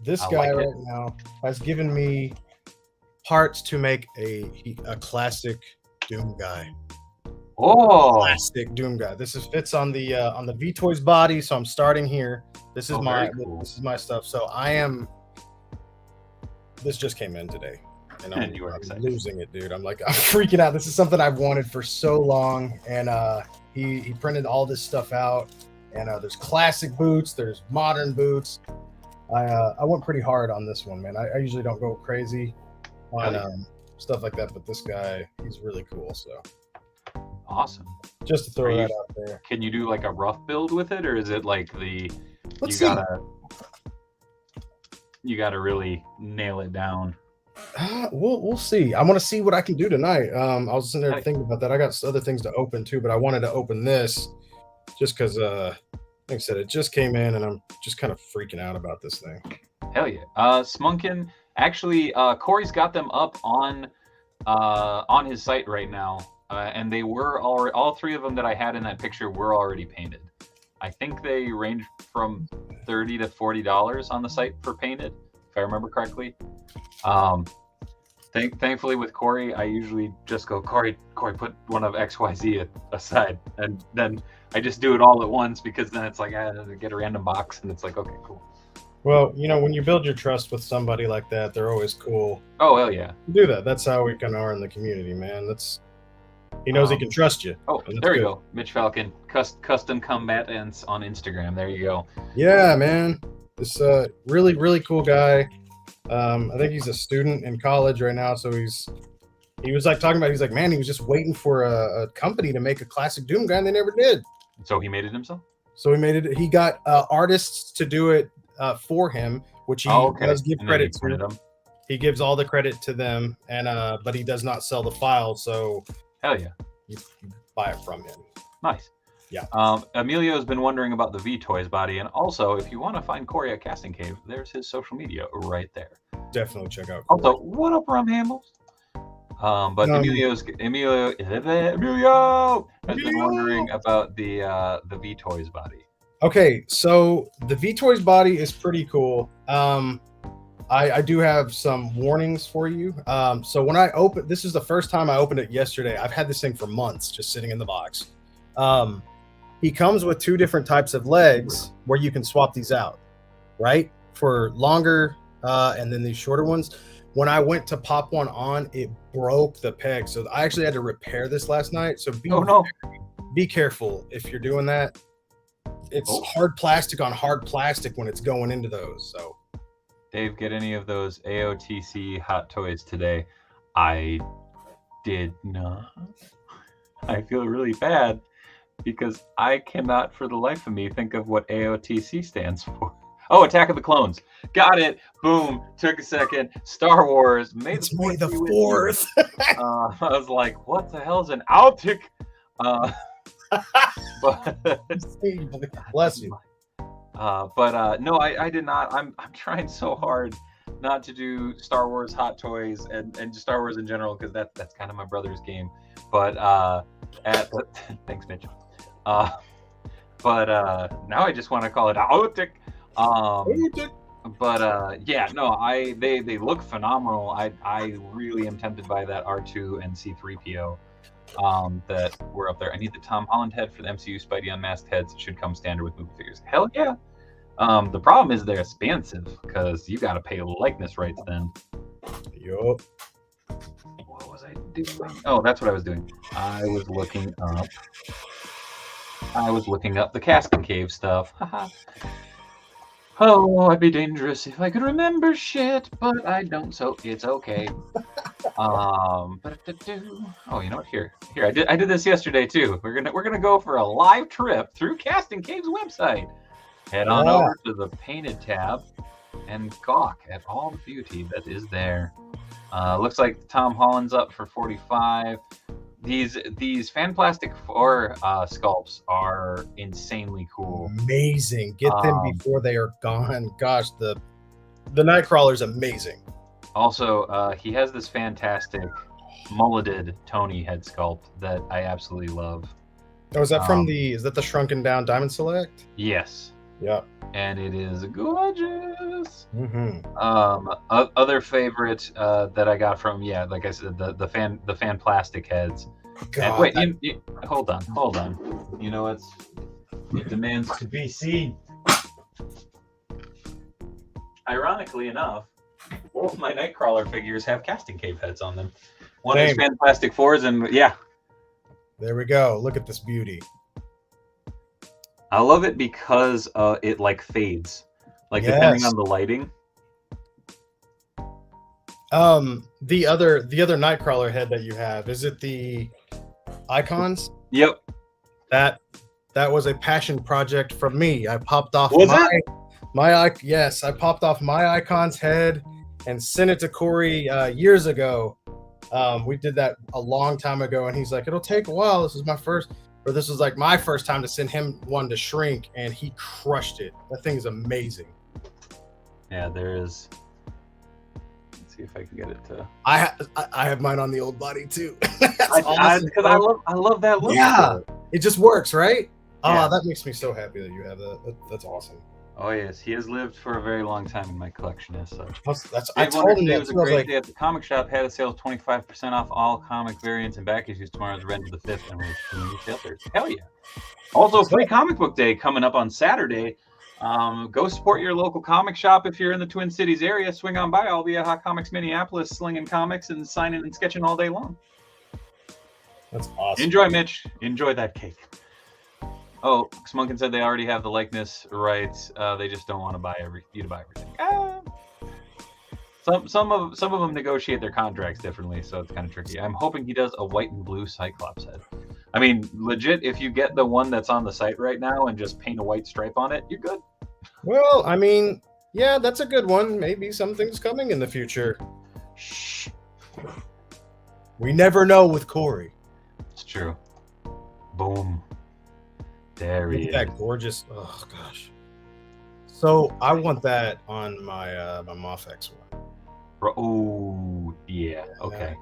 This guy right now has given me parts to make a classic Doom guy. Oh, Classic Doom guy. This fits on the V Toys body, so I'm starting here. This is this is my stuff. So this just came in today, and I'm losing it, dude. I'm freaking out. This is something I've wanted for so long, and he printed all this stuff out, and there's classic boots, there's modern boots. I went pretty hard on this one, man. I usually don't go crazy on stuff like that, but this guy, he's really cool. So awesome. Just to throw that out there. Can you do like a rough build with it, or is it like you gotta really nail it down? We'll see. I want to see what I can do tonight. I was sitting there thinking about that. I got other things to open too, but I wanted to open this just because, like I said, it just came in, and I'm just kind of freaking out about this thing. Hell yeah. Smunkin, actually, Corey's got them up on his site right now, and they were all three of them that I had in that picture were already painted. I think they range from $30 to $40 on the site for painted, if I remember correctly. Thankfully with Corey, I usually just go, Corey, put one of XYZ aside, and then I just do it all at once, because then it's like I get a random box, and it's like, okay, cool. Well, when you build your trust with somebody like that, they're always cool. Oh, hell yeah. Do that. That's how we kind of are in the community, man. He knows he can trust you. Oh, there you go. Mitch Falcon, Custom Combatants on Instagram. There you go. Yeah, man. This really cool guy. I think he's a student in college right now. So he was like talking about, he's like, man, he was just waiting for a company to make a classic Doom guy, and they never did. So he made it himself? So he made it. He got artists to do it for him, which he does give credit to them. He gives all the credit to them, and but he does not sell the file. So hell yeah, you buy it from him. Nice. Yeah. Emilio's been wondering about the V Toys body, and also if you want to find Corey at Casting Cave, there's his social media right there. Definitely check out Corey. Also, what up, Rum Hambles? But Emilio has been wondering about the V Toys body. Okay, so the V Toys body is pretty cool. I do have some warnings for you. So when this is the first time I opened it yesterday. I've had this thing for months just sitting in the box. He comes with two different types of legs where you can swap these out, right? For longer and then these shorter ones. When I went to pop one on, it broke the peg. So I actually had to repair this last night. So be careful if you're doing that. It's hard plastic on hard plastic when it's going into those. So Dave, get any of those AOTC hot toys today? I did not. I feel really bad because I cannot for the life of me think of what AOTC stands for. Oh, Attack of the Clones. Got it. Boom. Took a second. Star Wars. May the 4th. I was like, what the hell is an Altic? But bless you. No, I did not. I'm trying so hard not to do Star Wars hot toys and just Star Wars in general, because that's kind of my brother's game. But thanks, Mitch. But now I just want to call it Altic. But yeah, no, they look phenomenal. I really am tempted by that R2 and C3PO that were up there. I need the Tom Holland head for the MCU Spidey unmasked heads. It should come standard with movie figures. Hell yeah. The problem is they're expensive because you got to pay likeness rights then. Yup. What was I doing? Oh, that's what I was doing. I was looking up the Casting Cave stuff. Oh, I'd be dangerous if I could remember shit, but I don't, so it's okay. Oh, you know what? Here, I did this yesterday too. We're gonna go for a live trip through Casting Cave's website. Head on over to the painted tab and gawk at all the beauty that is there. Looks like Tom Holland's up for 45. These fan plastic 4 sculpts are insanely cool. Amazing. Get them before they are gone. Gosh, the Nightcrawler's amazing. Also, he has this fantastic mulleted Tony head sculpt that I absolutely love. Oh, is that from is that the shrunken down Diamond Select? Yes. Yeah. And it is gorgeous. Mm-hmm. Other favorite that I got from, like I said, the fan plastic heads. God, and wait, hold on. You know it demands to be seen. Ironically enough, both my Nightcrawler figures have Casting Cave heads on them. One is fan plastic 4s, and yeah. There we go. Look at this beauty. I love it because it like fades, like depending on the lighting. The other Nightcrawler head that you have, is it the Icons? Yep. That was a passion project from me. I popped off I popped off my Icons head and sent it to Corey years ago. We did that a long time ago, and he's like, "It'll take a while. This was like my first time to send him one to shrink, and he crushed it. That thing is amazing." Yeah, there is. Let's see if I can get it to. I have mine on the old body too. Because I love that look. Yeah, it just works, right? Yeah. Oh, that makes me so happy that you have that. That's awesome. Oh yes, he has lived for a very long time in my collection as such. I told him it was a great day at the comic shop. Had a sale 25% off all comic variants and back issues. Tomorrow's Revenge of the 5th, and we're community shelters. Hell yeah! Also, free comic book day coming up on Saturday. Go support your local comic shop if you're in the Twin Cities area. Swing on by. I'll be at Hot Comics Minneapolis, slinging comics and signing and sketching all day long. That's awesome. Enjoy, Mitch. Enjoy that cake. Oh, Smunkin said they already have the likeness rights. They just don't want to buy you to buy everything. Some of them negotiate their contracts differently, so it's kind of tricky. I'm hoping he does a white and blue Cyclops head. I mean, legit, if you get the one that's on the site right now and just paint a white stripe on it, you're good. Well, I mean, yeah, that's a good one. Maybe something's coming in the future. Shh. We never know with Corey. It's true. Boom. There he is. That gorgeous. Oh gosh. So I want that on my my Mofex one. Oh yeah. Okay.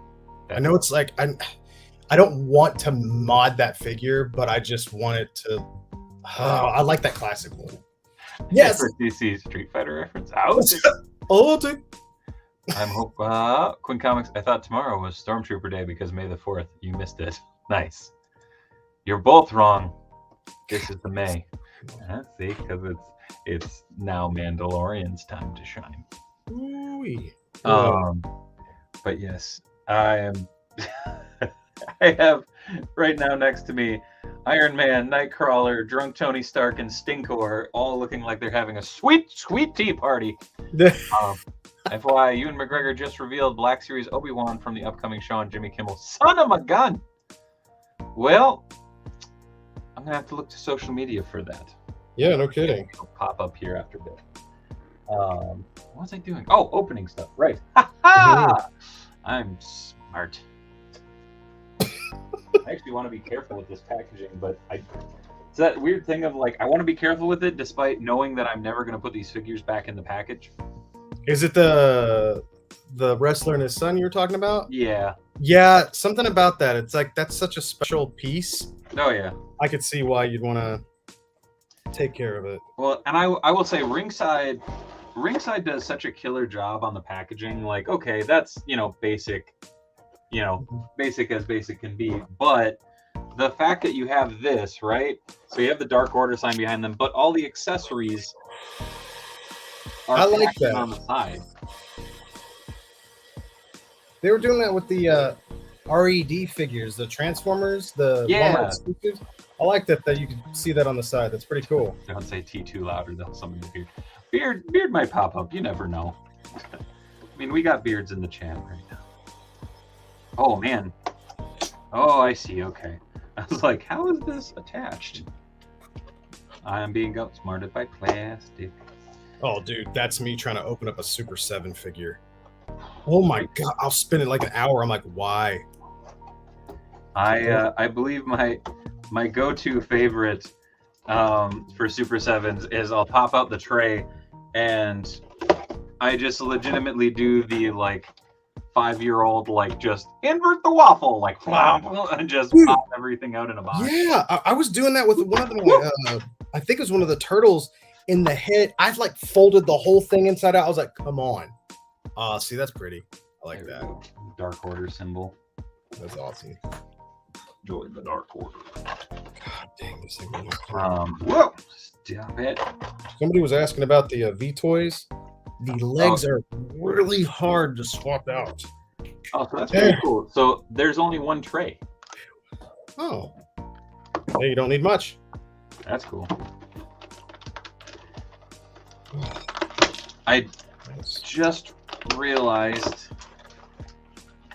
I know it's like I don't want to mod that figure, but I just want it to. I like that classic one. Yes. DC Street Fighter reference out. I'm hope Quinn Comics. I thought tomorrow was Stormtrooper Day because May the 4th. You missed it. Nice. You're both wrong. This is the May. See, because it's now Mandalorian's time to shine. Ooh-wee. But yes, I am. I have right now next to me Iron Man, Nightcrawler, Drunk Tony Stark, and Stinkor, all looking like they're having a sweet tea party. FYI, Ewan McGregor just revealed Black Series Obi-Wan from the upcoming show on Jimmy Kimmel. Son of a gun! Well, I'm gonna have to look to social media for that. Yeah, no kidding. It'll pop up here after a bit. What was I doing? Oh, opening stuff. Right. Ha ha! I'm smart. I actually want to be careful with this packaging, but it's that weird thing of like I want to be careful with it despite knowing that I'm never going to put these figures back in the package. Is it the wrestler and his son you were talking about? Yeah. Yeah, something about that. It's like that's such a special piece. Oh yeah. I could see why you'd want to take care of it. Well, and I will say ringside Ringside does such a killer job on the packaging. Like, okay, that's basic, basic as basic can be. But the fact that you have this, right? So you have the Dark Order sign behind them, but all the accessories are I like that on the side. They were doing that with the RED figures, the Transformers, the Walmart exclusives. I like that you can see that on the side. That's pretty cool. Don't say T too loud or they'll summon the beard. Beard might pop up. You never know. I mean, we got beards in the chat right now. Oh, man. Oh, I see. Okay. I was like, how is this attached? I am being outsmarted by plastic. Oh, dude, that's me trying to open up a Super 7 figure. Oh my god, I'll spend it like an hour. I'm like, why? I believe my go-to favorite for Super 7s is I'll pop out the tray and I just legitimately do the like 5-year-old like just invert the waffle like and just pop everything out in a box. Yeah, I was doing that with one of the I think it was one of the turtles in the head. I like folded the whole thing inside out. I was like, come on. See, that's pretty. I like that. Dark Order symbol. That's awesome. Join the Dark Order. God dang this thing. Whoa! Stop it. Somebody was asking about the V toys. The legs are really hard to swap out. Oh, so that's pretty cool. So there's only one tray. Oh. Hey, you don't need much. That's cool. I just realized,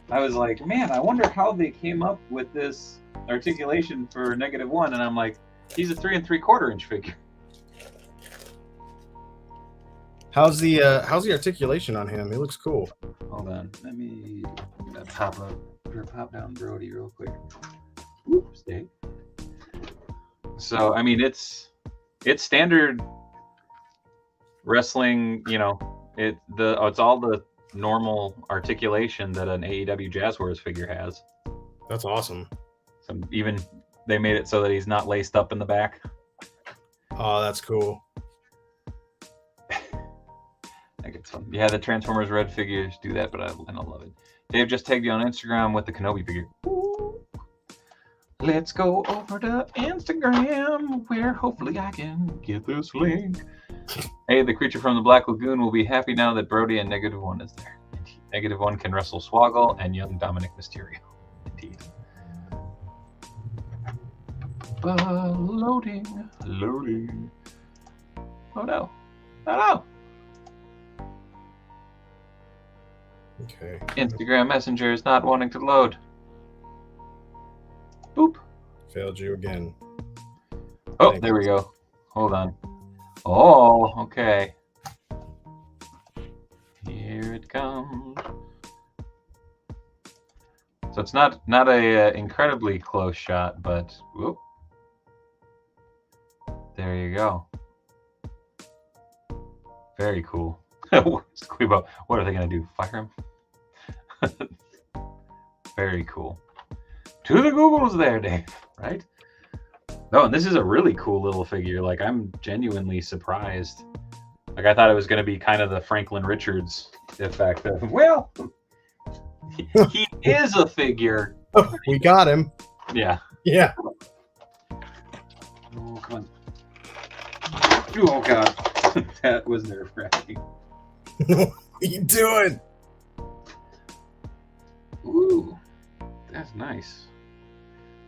I was like, man, I wonder how they came up with this articulation for -1, and I'm like, he's a 3 3/4 inch figure. How's the articulation on him? He looks cool. Hold on, let me pop down Brody real quick. Whoop, stay. So I mean, it's standard wrestling, it's all the normal articulation that an AEW Jazzwares figure has. That's awesome. So even they made it so that he's not laced up in the back. Oh, that's cool. I think it's fun. Yeah, the Transformers Red figures do that, but I don't love it. Dave just tagged you on Instagram with the Kenobi figure. Ooh. Let's go over to Instagram where hopefully I can get this link. Hey, the creature from the Black Lagoon will be happy now that Brody and -1 is there. -1 can wrestle Swoggle and young Dominic Mysterio. Indeed. Loading. Oh no. Okay. Instagram Messenger is not wanting to load. Boop. Failed you again. Oh, there we go. Hold on. Oh, okay. Here it comes. So it's not a incredibly close shot, but whoop. There you go. Very cool. Squeebo, what are they gonna do? Fire him? Very cool. To the Googles there, Dave. Right? No, and this is a really cool little figure. Like, I'm genuinely surprised. Like, I thought it was going to be kind of the Franklin Richards effect of, well, he is a figure. Oh, we got him. Yeah. Yeah. Oh, come on. Oh, God. That was nerve-wracking. What are you doing? Ooh, that's nice.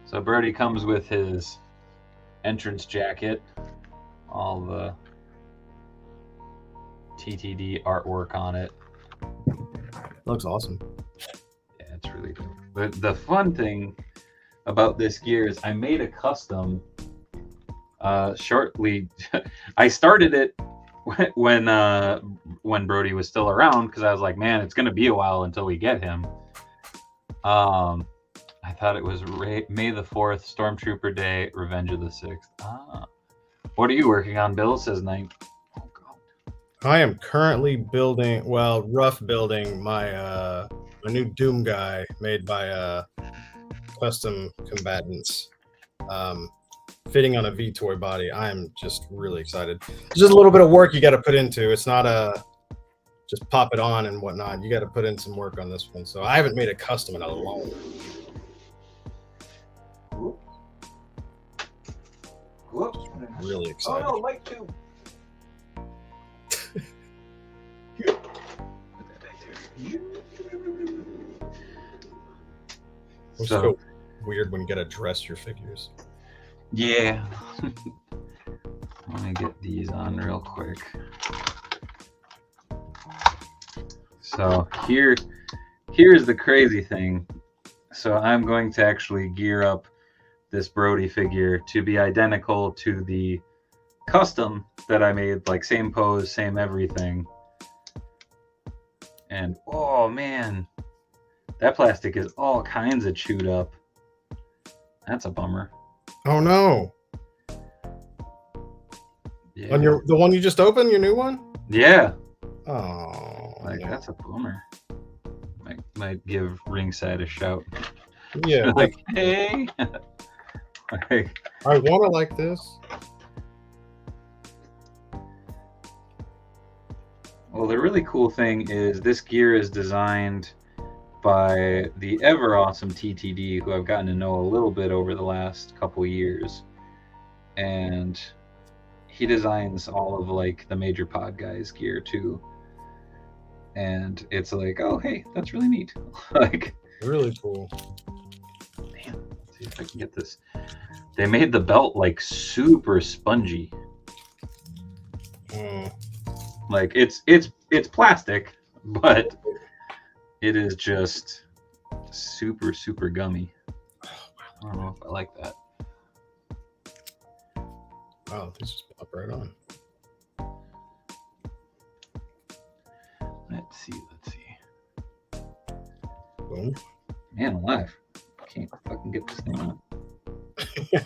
So Brody comes with his entrance jacket, all the TTD artwork on it. Looks awesome. Yeah, it's really cool. But the fun thing about this gear is I made a custom shortly. I started it when Brody was still around because I was like, man, it's going to be a while until we get him. I thought it was May the 4th, Stormtrooper Day, Revenge of the 6th. What are you working on, Bill? Says Night. Oh, God. I am currently rough building my new Doom guy made by Custom Combatants. fitting on a V-Toy body. I'm just really excited. It's just a little bit of work you got to put into. It's not a just pop it on and whatnot. You got to put in some work on this one. So I haven't made a custom in a long time. Whoops. Really excited. Oh no, light tube. It's so weird when you got to dress your figures. Yeah. Let me get these on real quick. So here's the crazy thing. So I'm going to actually gear up this Brody figure to be identical to the custom that I made, like same pose, same everything. And oh man, that plastic is all kinds of chewed up. That's a bummer. Oh no. Yeah. On the one you just opened, your new one? Yeah. Oh, like no. That's a bummer. Might give ringside a shout. Yeah. Like, hey. Like, I want to like this. Well, the really cool thing is this gear is designed by the ever awesome TTD, who I've gotten to know a little bit over the last couple years, and he designs all of like the major pod guys gear too. And it's like, oh hey, that's really neat. Like really cool. Damn, let's see if I can get this. They made the belt like super spongy. Like it's plastic, but it is just super gummy. I don't know if I like that. Oh, this just pop right on. Let's see. Boom. Man alive. I can't fucking get this thing on.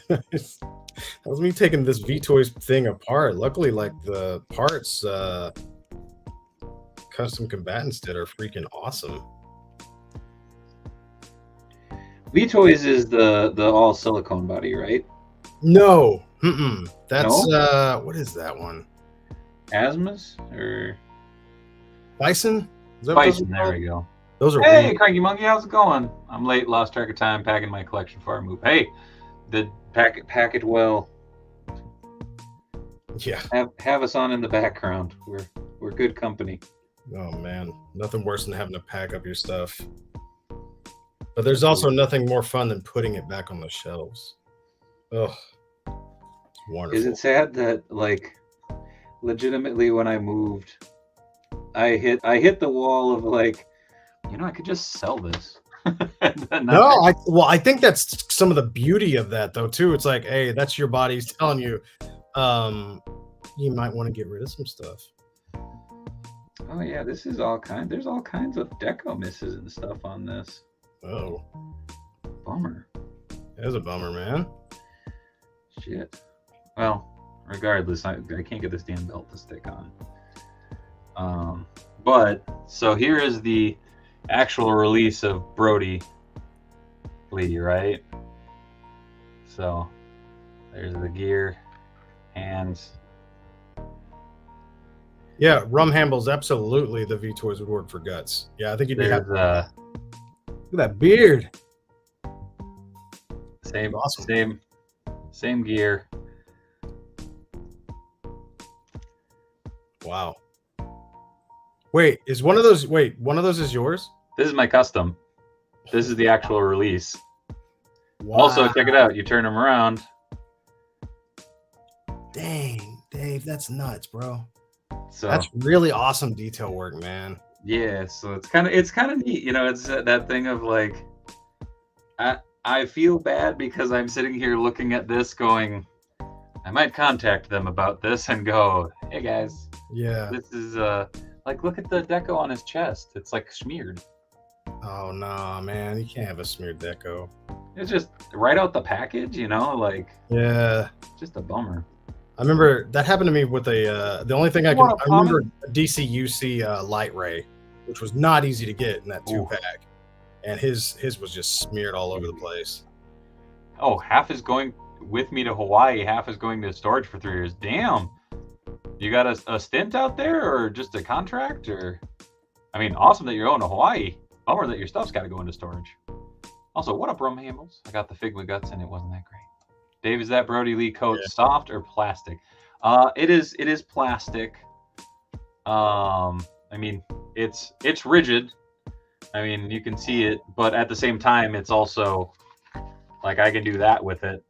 That was me taking this V-Toys thing apart. Luckily, like the parts Custom Combatants did are freaking awesome. V-Toys is the all silicone body, right? No. That's no? What is that one? Asmus or Bison? Bison, there we go. Those are hey, Cranky Monkey, how's it going? I'm late, lost track of time, packing my collection before I move. Hey, the pack it well. Yeah. Have us on in the background. We're good company. Oh man, nothing worse than having to pack up your stuff. But there's also nothing more fun than putting it back on the shelves. Oh, it's wonderful. Is it sad that like legitimately when I moved, I hit the wall of like, I could just sell this. No, I think that's some of the beauty of that though too. It's like, hey, that's your body's telling you, you might want to get rid of some stuff. Oh yeah, this is there's all kinds of deco misses and stuff on this. Oh, bummer. That is a bummer, man. Shit. Well, regardless, I can't get this damn belt to stick on. But so here is the actual release of Brody Lee, right? So there's the gear, hands. Yeah, Rum Handle's absolutely the V-Toys would work for guts. Yeah, I think you'd be happy. Look at that beard. Same, awesome. Same gear. Wow. Wait, one of those is yours? This is my custom. This is the actual release. Wow. Also, check it out. You turn them around. Dang, Dave, that's nuts, bro. So that's really awesome detail work, man. Yeah, so it's kind of neat, it's that thing of like, I feel bad because I'm sitting here looking at this going, I might contact them about this and go, hey guys, yeah, this is like, look at the deco on his chest. It's like smeared. Oh no, man, you can't have a smeared deco. It's just right out the package, like, yeah, just a bummer. I remember that happened to me with the only thing I remember DCUC Light Ray, which was not easy to get in that 2-pack, and his was just smeared all over the place. Oh, half is going with me to Hawaii. Half is going to storage for 3 years. Damn. You got a stint out there, or just a contract? Or, I mean, awesome that you're going to Hawaii. Bummer that your stuff's got to go into storage. Also, what up, Rum Hambles? I got the Figma Guts, and it wasn't that great. Dave, is that Brody Lee coat soft or plastic? It is plastic. I mean, it's rigid. I mean, you can see it, but at the same time, it's also like I can do that with it,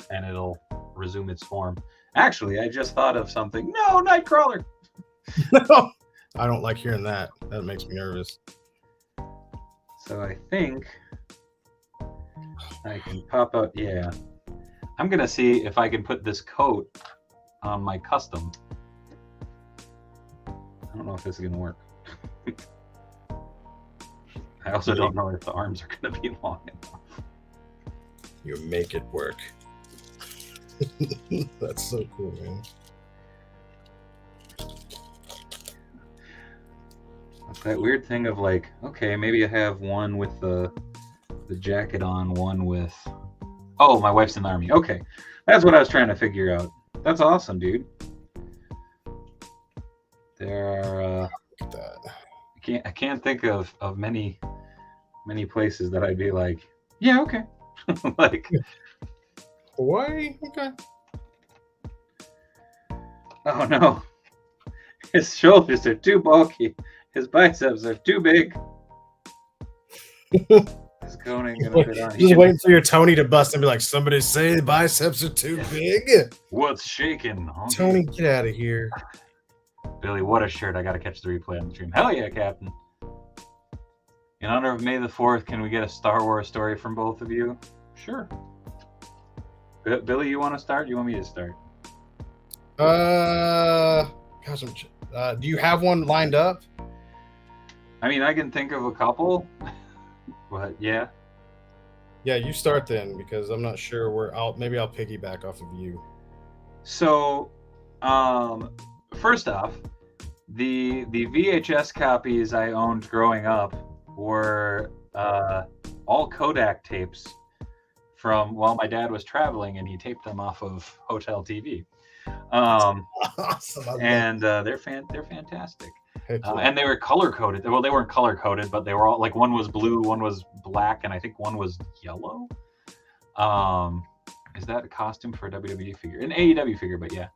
and it'll resume its form. Actually, I just thought of something. No, Nightcrawler. No, I don't like hearing that. That makes me nervous. So I think I can pop out. Yeah, I'm gonna see if I can put this coat on my custom. I don't know if this is gonna work. I also don't know if the arms are gonna be long enough. You make it work. That's so cool, man. It's that weird thing of like, okay, maybe I have one with the jacket on, one with. Oh, my wife's in the Army. Okay, that's what I was trying to figure out. That's awesome, dude. There are. I can't think of many places that I'd be like, yeah, okay, like. Hawaii? Okay. Oh no. His shoulders are too bulky. His biceps are too big. His coat ain't gonna fit on. Just waiting for your Tony to bust and be like, somebody say the biceps are too big. What's shaking? Tony, get out of here. Billy, what a shirt. I gotta catch the replay on the stream. Hell yeah, Captain. In honor of May the 4th, can we get a Star Wars story from both of you? Sure. Billy, you want to start? You want me to start? Gosh, do you have one lined up? I mean, I can think of a couple, but yeah. Yeah, you start then, because I'm not sure where maybe I'll piggyback off of you. So, first off, the VHS copies I owned growing up were all Kodak tapes from while my dad was traveling, and he taped them off of hotel TV. Awesome. And they're fantastic. And they were color coded. Well, they weren't color coded, but they were all like, one was blue, one was black, and I think one was yellow. Is that a costume for a WWE figure? An AEW figure, but yeah.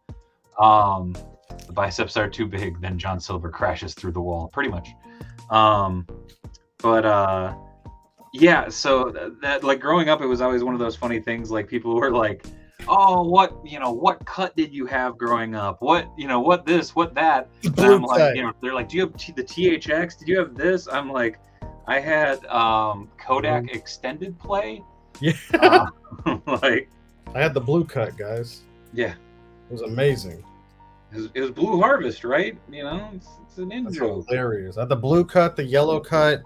The biceps are too big, then John Silver crashes through the wall, pretty much. Yeah, so that like growing up, it was always one of those funny things. Like people were like, "Oh, what cut did you have growing up? What this, what that?" And I'm like, they're like, "Do you have the THX? Did you have this?" I'm like, "I had Kodak extended play." Yeah, like I had the blue cut, guys. Yeah, it was amazing. It was Blue Harvest, right? It's an intro. Hilarious. I had the blue cut, the yellow cut.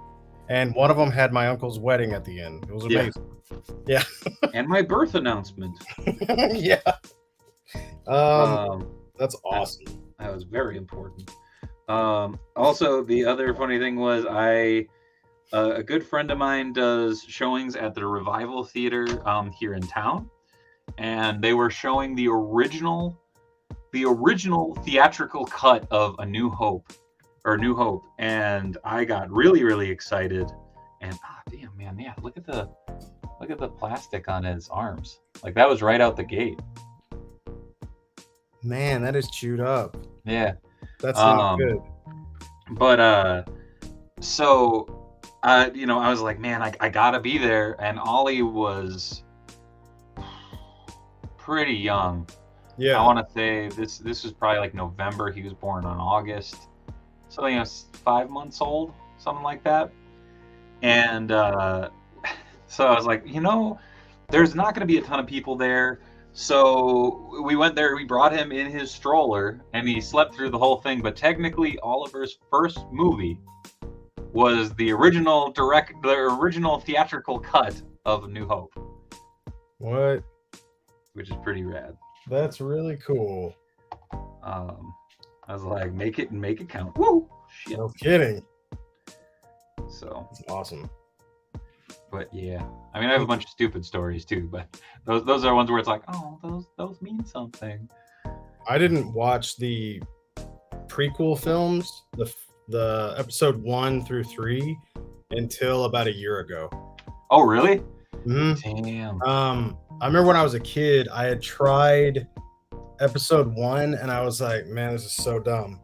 And one of them had my uncle's wedding at the end. It was amazing. Yeah. And my birth announcement. Yeah. That's awesome. That was very important. Also, the other funny thing was a good friend of mine does showings at the Revival Theater here in town. And they were showing the original theatrical cut of New Hope. And I got really, really excited. And damn, man, yeah, look at the plastic on his arms. Like that was right out the gate. Man, that is chewed up. Yeah, that's not good. But so I was like, man, I gotta be there. And Ollie was pretty young. Yeah, I want to say this was probably like November. He was born on August. So, 5 months old, something like that. And so I was like, there's not going to be a ton of people there. So we went there, we brought him in his stroller, and he slept through the whole thing. But technically, Oliver's first movie was the original theatrical cut of New Hope. What? Which is pretty rad. That's really cool. I was like, make it count. Woo! Shit. No kidding. So that's awesome. But yeah, I mean, I have a bunch of stupid stories too, but those are ones where it's like, oh, those mean something. I didn't watch the prequel films, the episode 1 through 3, until about a year ago. Oh, really? Mm-hmm. Damn. I remember when I was a kid, I had tried episode 1, and I was like, man, this is so dumb.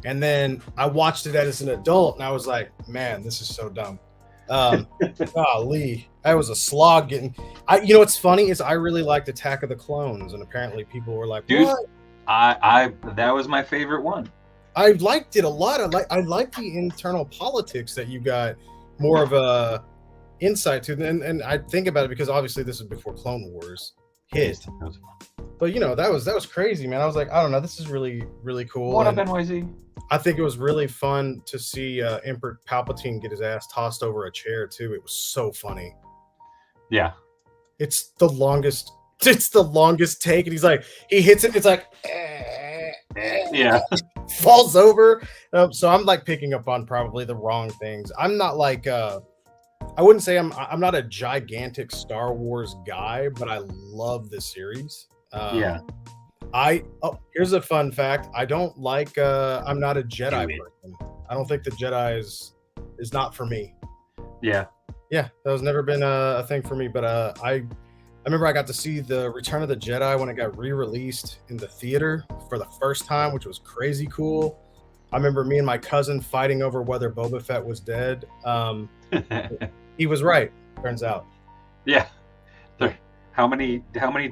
And then I watched it as an adult, and I was like, man, this is so dumb. Golly, that was a slog getting. You know what's funny is I really liked Attack of the Clones, and apparently people were like, dude, what? That was my favorite one. I liked it a lot. I like the internal politics that you got more of a insight to, and I think about it because obviously this is before Clone Wars hit. But you know, that was crazy, man. I was like, I don't know, this is really, really cool. What up, NYZ? I think it was really fun to see Emperor Palpatine get his ass tossed over a chair too. It was so funny. Yeah. It's the longest take, and he's like, he hits it, it's like yeah. falls over. So I'm like picking up on probably the wrong things. I'm not like I wouldn't say I'm not a gigantic Star Wars guy, but I love the series. Yeah. Here's a fun fact. I don't like I'm not a Jedi person. I don't think the Jedi is not for me. Yeah. Yeah, that has never been a thing for me, but I remember I got to see the Return of the Jedi when it got re-released in the theater for the first time, which was crazy cool. I remember me and my cousin fighting over whether Boba Fett was dead. He was right, turns out. Yeah. How many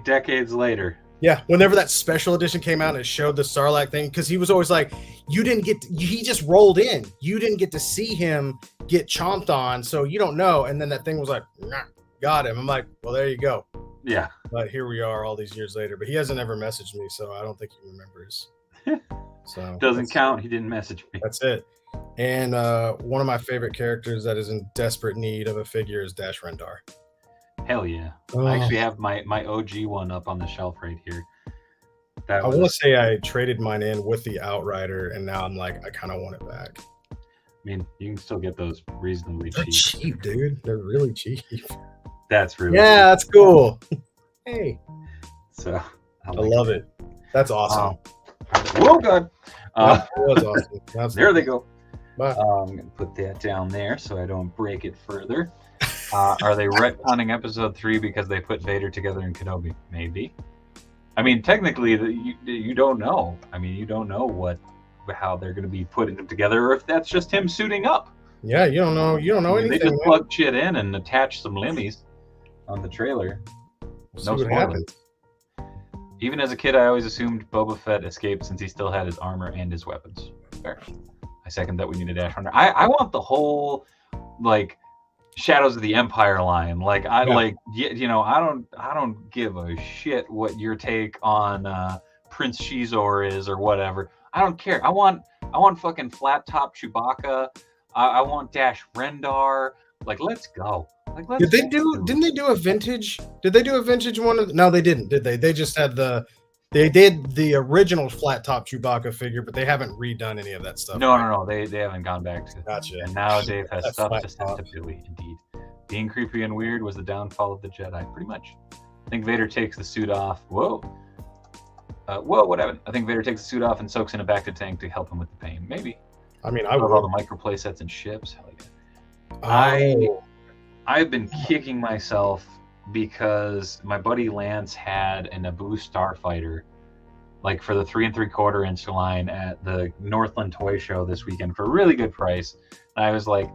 decades later? Yeah, whenever that special edition came out and it showed the Sarlacc thing, because he was always like, he just rolled in. You didn't get to see him get chomped on, so you don't know. And then that thing was like, nah, got him. I'm like, well, there you go. Yeah. But here we are all these years later. But he hasn't ever messaged me, so I don't think he remembers. So doesn't count. He didn't message me. That's it. And one of my favorite characters that is in desperate need of a figure is Dash Rendar. Hell yeah. I actually have my OG one up on the shelf right here. I want to say I traded mine in with the Outrider, and now I'm like, I kind of want it back. I mean, you can still get those reasonably They're cheap, dude. They're really cheap. That's really cool. That's cool. Hey. So I love it. That's awesome. Whoa, God. That was awesome. There they go. I'm going to put that down there so I don't break it further. Are they retconning episode 3 because they put Vader together in Kenobi? Maybe. I mean, technically, you don't know. I mean, you don't know how they're going to be putting them together, or if that's just him suiting up. Yeah, you don't know. You don't know anything. They just plug shit in and attach some limmies on the trailer. No spoilers. Even as a kid, I always assumed Boba Fett escaped since he still had his armor and his weapons. Fair. I second that we need a Dash Runner. I want the whole like Shadows of the Empire line. Like I don't give a shit what your take on Prince Shizor is or whatever. I don't care. I want fucking flat top Chewbacca. I want Dash Rendar. Like, let's go. Like, Didn't they do a vintage? Did they do a vintage one? No, they didn't. Did they? They just had They did the original flat top Chewbacca figure, but they haven't redone any of that stuff. No. They haven't gone back to. Gotcha. And now Dave has stuff to send to Billy. Indeed, being creepy and weird was the downfall of the Jedi. Pretty much. I think Vader takes the suit off. Whoa, what happened? I think Vader takes the suit off and soaks in a bacta tank to help him with the pain. Maybe. I mean, I love all the micro play sets and ships. Hell yeah. I've been kicking myself because my buddy Lance had a Naboo Starfighter, like for the 3 3/4 inch line at the Northland Toy Show this weekend for a really good price. And I was like,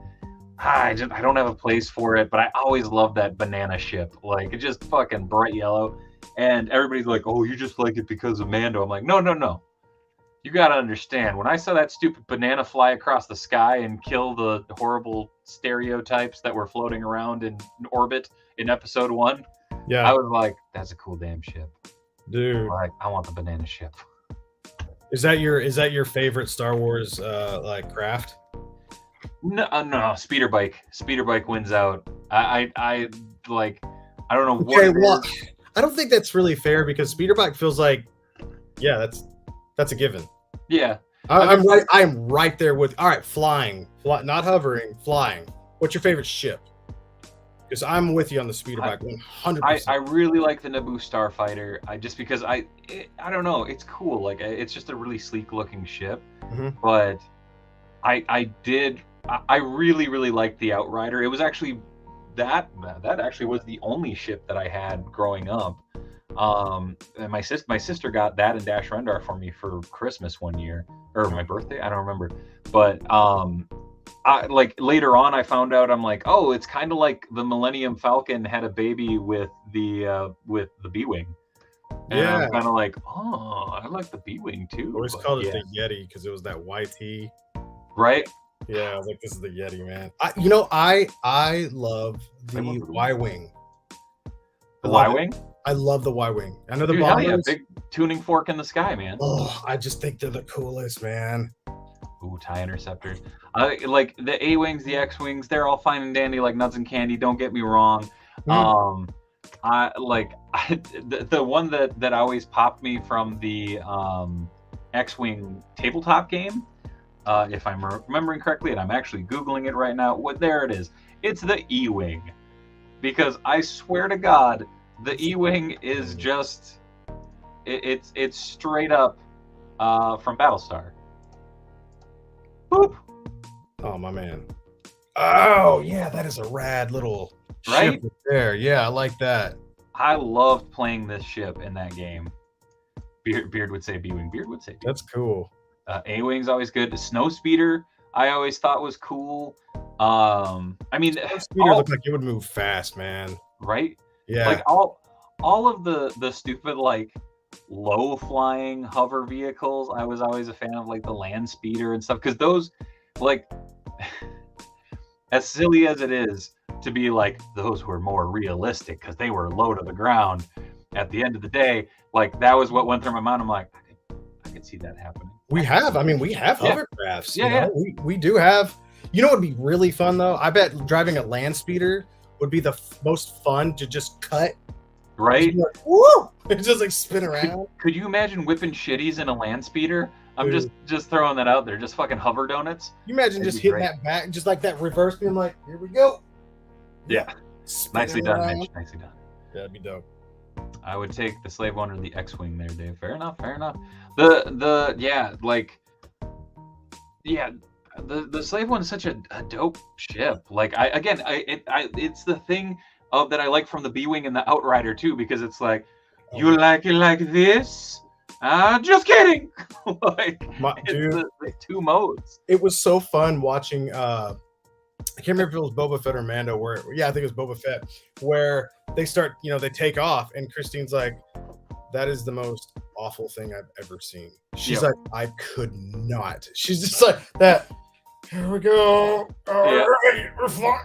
I don't have a place for it, but I always loved that banana ship. Like, it's just fucking bright yellow. And everybody's like, oh, you just like it because of Mando. I'm like, no. You got to understand, when I saw that stupid banana fly across the sky and kill the horrible stereotypes that were floating around in orbit in episode 1, I was like, that's a cool damn ship. Dude. Like, I want the banana ship. Is that your favorite Star Wars like craft? No, speeder bike. Speeder bike wins out. I don't know what. Okay, well, I don't think that's really fair because speeder bike feels like, yeah, that's a given. Yeah, I'm right there with. All right, flying, not hovering, flying. What's your favorite ship? Because I'm with you on the speeder bike, 100%. I really like the Naboo Starfighter. Because I don't know, it's cool. Like it's just a really sleek looking ship. But I really liked the Outrider. It was actually that actually was the only ship that I had growing up. And my sister got that and Dash Rendar for me for Christmas one year, or my birthday, I don't remember. But I, like later on I found out, I'm like, oh, it's kind of like the Millennium Falcon had a baby with the B-Wing. And Yeah. I'm kind of like, oh, I like the B-Wing too. I always called it the Yeti because it was that YT. Right? Yeah, I was like, this is the Yeti, man. I love the Y-Wing. The Y-Wing? I love the Y-Wing. I know the Dude, bombers. Yeah, big tuning fork in the sky, man. Oh, I just think they're the coolest, man. Ooh, TIE interceptors. Like the A-Wings, the X-Wings, they're all fine and dandy, like nuts and candy. Don't get me wrong. The one that always popped me from the X-Wing tabletop game, if I'm remembering correctly, and I'm actually Googling it right now. There it is. It's the E-Wing. Because I swear to God, the E-Wing is just it's straight up from Battlestar. Boop. Oh my man. Oh yeah, that is a rad little ship there. Yeah, I like that. I loved playing this ship in that game. Beard would say B-Wing. Beard would say B-Wing. That's cool. A-Wing's always good. The Snowspeeder I always thought was cool. I mean, Snowspeeder looked like it would move fast, man. Right? Yeah. Like all of the stupid like low flying hover vehicles, I was always a fan of, like the Land Speeder and stuff, because those, like, as silly as it is to be like, those were more realistic because they were low to the ground. At the end of the day, like that was what went through my mind. I'm like, I could see that happening. We have hovercrafts. Yeah. We do have. You know what would be really fun though? I bet driving a Land Speeder would be the most fun to just cut. Right? Like, woo! It just like spin around. Could you imagine whipping shitties in a Land Speeder? I'm just throwing that out there. Just fucking hover donuts. You imagine just hitting that back, just like that reverse, being like, here we go. Yeah. Nicely done, Mitch. Nicely done. Yeah, that'd be dope. I would take the Slave One or the X-Wing there, Dave. Fair enough. The Slave One is such a dope ship. Like it's the thing that I like from the B-Wing and the Outrider too, because it's like, you like it like this? Just kidding. Like, dude, the two modes. It was so fun watching. I can't remember if it was Boba Fett or Mando. I think it was Boba Fett, where they start, they take off, and Christine's like, "That is the most awful thing I've ever seen." She's like, "I could not." She's just like that. Here we go. All right, we're flying.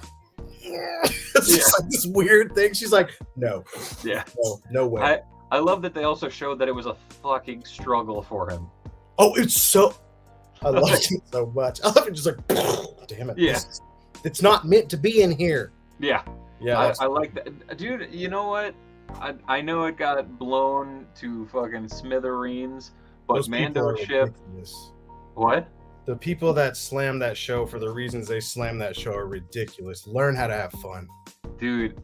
It's just like this weird thing. She's like, "No, no way." I love that they also showed that it was a fucking struggle for him. Oh, it's so. I love it so much. I love it. Just like, damn it. Yeah. It's not meant to be in here. Yeah. Yeah. I like that. Dude, you know what? I know it got blown to fucking smithereens, but Those Mando ship. Ridiculous. What? The people that slam that show for the reasons they slam that show are ridiculous. Learn how to have fun. Dude,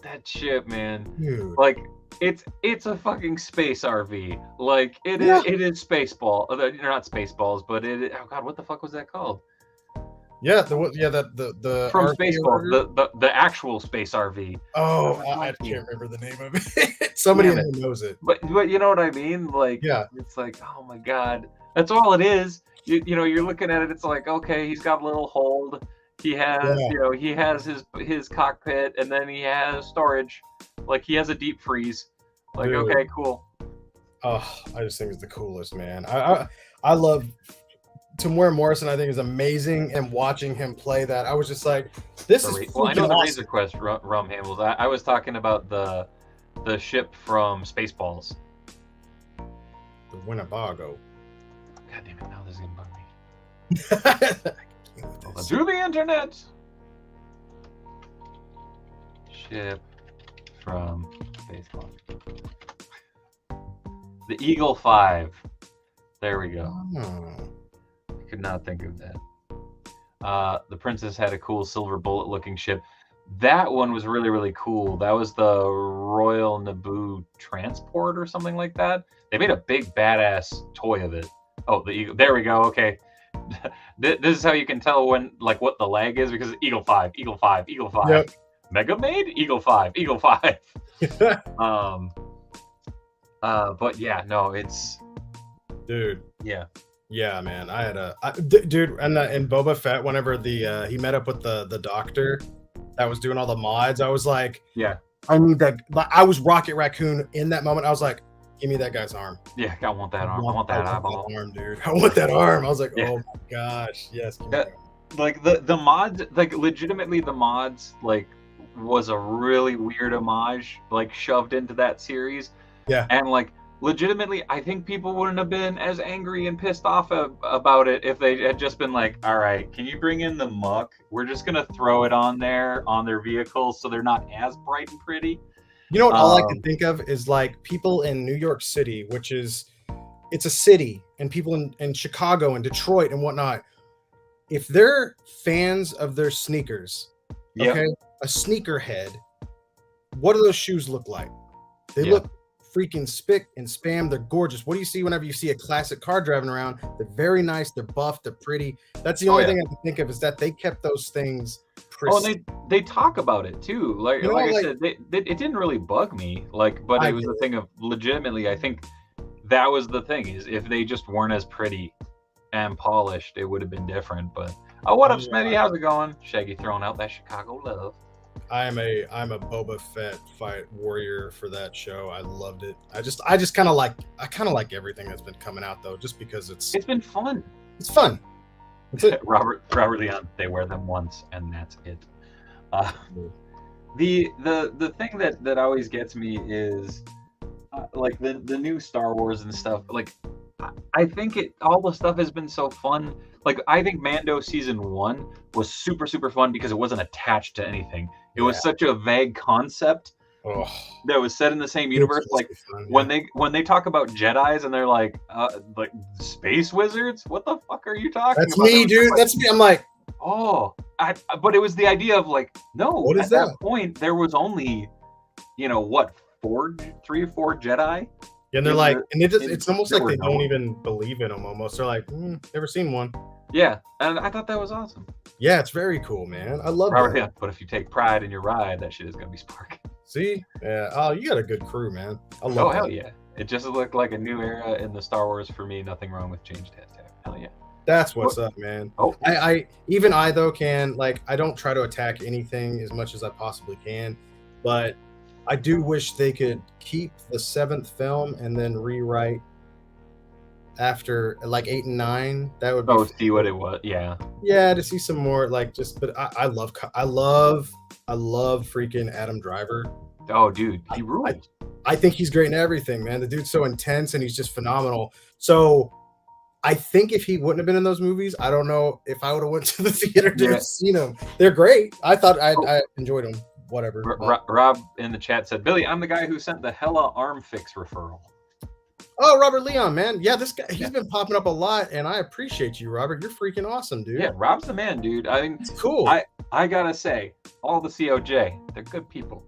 that ship, man. Dude. Like, it's a fucking space RV. Like it is Spaceball. They're not Spaceballs, but oh god, what the fuck was that called? Yeah, the from Spaceball, the actual space RV. Oh, I can't remember the name of it. Somebody knows it. But you know what I mean? Like, it's like, oh my god, that's all it is. You know, you're looking at it. It's like, okay, he's got a little hold. He has, he has his cockpit, and then he has storage. Like, he has a deep freeze. Like, dude. Okay, cool. Oh, I just think it's the coolest, man. I love Tamora Morrison. I think is amazing, and watching him play that, I was just like, this is. Well, I know the Razor Quest rum handles. I was talking about the ship from Spaceballs. The Winnebago. God damn it! Now this is gonna bug me. Through the internet. Ship from Spaceballs. The Eagle 5. There we go. Oh. I could not think of that. The princess had a cool silver bullet looking ship. That one was really, really cool. That was the Royal Naboo Transport or something like that. They made a big badass toy of it. Oh, the eagle. There we go. Okay. This is how you can tell when, like, what the lag is, because Eagle 5, Eagle 5, Eagle 5. Yep. Mega Maid, Eagle 5, Eagle 5. But yeah, no, it's Dude. yeah. Yeah, man. I had dude, and in Boba Fett, whenever he met up with the doctor that was doing all the mods, I was like, Yeah. I need that. I was Rocket Raccoon in that moment. I was like, give me that guy's arm. Yeah, I want that arm. I want that eyeball. Arm, dude. I want that arm. I was like, Yeah. oh my gosh, yes. Give me That- that. Like the mods, like legitimately the mods, like was a really weird homage, like shoved into that series. Yeah. And like legitimately, I think people wouldn't have been as angry and pissed off about it if they had just been like, all right, can you bring in the muck? We're just gonna throw it on their vehicles so they're not as bright and pretty. You know what all I can think of is like people in New York City, which is it's a city, and people in Chicago and Detroit and whatnot. If they're fans of their sneakers, Yep. okay, a sneakerhead, what do those shoes look like? They Yeah. look freaking spick and spam. They're gorgeous. What do you see whenever you see a classic car driving around? They're very nice. They're buff. They're pretty. That's the only thing I can think of is that they kept those things. Oh, and they talk about it too. Like, You know, like I like- said, it didn't really bug me. Like, but I it was the thing of legitimately. I think that was the thing is if they just weren't as pretty and polished, it would have been different. But what up, Smitty? How's it going? Shaggy throwing out that Chicago love. I'm a Boba Fett fight warrior for that show. I loved it. I kind of like everything that's been coming out though, just because it's It's been fun. fun. That's it. Robert Leon, they wear them once and that's it. The thing that always gets me is like the new Star Wars and stuff. Like I think all the stuff has been so fun. Like I think Mando season 1 was super fun because it wasn't attached to anything. It was such a vague concept that was set in the same universe. Like fun, when they talk about Jedis and they're like space wizards, what the fuck are you talking that's about? me, dude. That's me. I'm like, But it was the idea of like, no, What is at that that? point there was only, what, 3 or 4 Jedi? and they're in like, the- and it's almost there like were they no don't one. even believe in them. Almost, they're like, never seen one. Yeah, and I thought that was awesome. Yeah, it's very cool, man. I love Robert, that. yeah, but if you take pride in your ride, that shit is gonna be sparking. See, yeah. Oh, you got a good crew, man. I love. Oh that. hell yeah! It just looked like a new era in the Star Wars for me. Nothing wrong with changed hashtag. Hell yeah! That's what's up, man. Oh, I though can like I don't try to attack anything as much as I possibly can, but I do wish they could keep the 7th film and then rewrite after like 8 and 9. That would be see what it was. Yeah. yeah, to see some more like just. But I love freaking Adam Driver. Oh, dude, he rules. I think he's great in everything, man. The dude's so intense and he's just phenomenal. So I think if he wouldn't have been in those movies, I don't know if I would have went to the theater to have seen them. They're great. I thought I enjoyed them. Whatever. Rob in the chat said, Billy, I'm the guy who sent the Hella arm fix referral. Oh, Robert Leon, man. Yeah, this guy, he's been popping up a lot, and I appreciate you, Robert. You're freaking awesome, dude. Yeah, Rob's the man, dude. I mean, It's cool. I gotta say, all the COJ, they're good people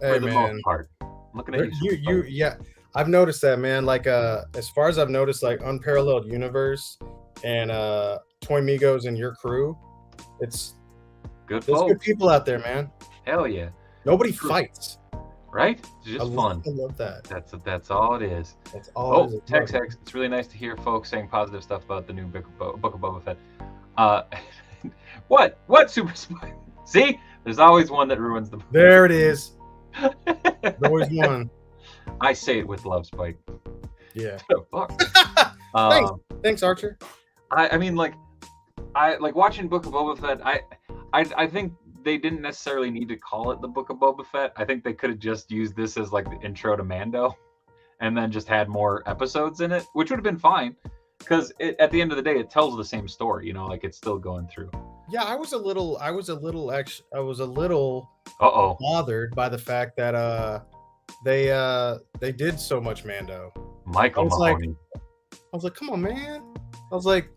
for the most part. Looking at you, yeah. I've noticed that, man. Like, as far as I've noticed, like Unparalleled Universe and Toy Migos and your crew, there's good good folks. people out there, man. Hell yeah, Nobody fights. right? It's just fun. I love that. That's all it is. That's all. Oh, Tex Hex, it's really nice to hear folks saying positive stuff about the new Book of Boba Fett. What Super Spy? See, there's always one that ruins the. There it is. There's always one. I say it with love, Spike. Yeah. Fuck. Thanks, Archer. I mean, like, I like watching Book of Boba Fett. I think they didn't necessarily need to call it the Book of Boba Fett. I think they could have just used this as like the intro to Mando, and then just had more episodes in it, which would have been fine. Because at the end of the day, it tells the same story. Like it's still going through. Yeah, I was a little bothered by the fact that they did so much Mando. Michael Mahoney. I was like, come on, man. I was like,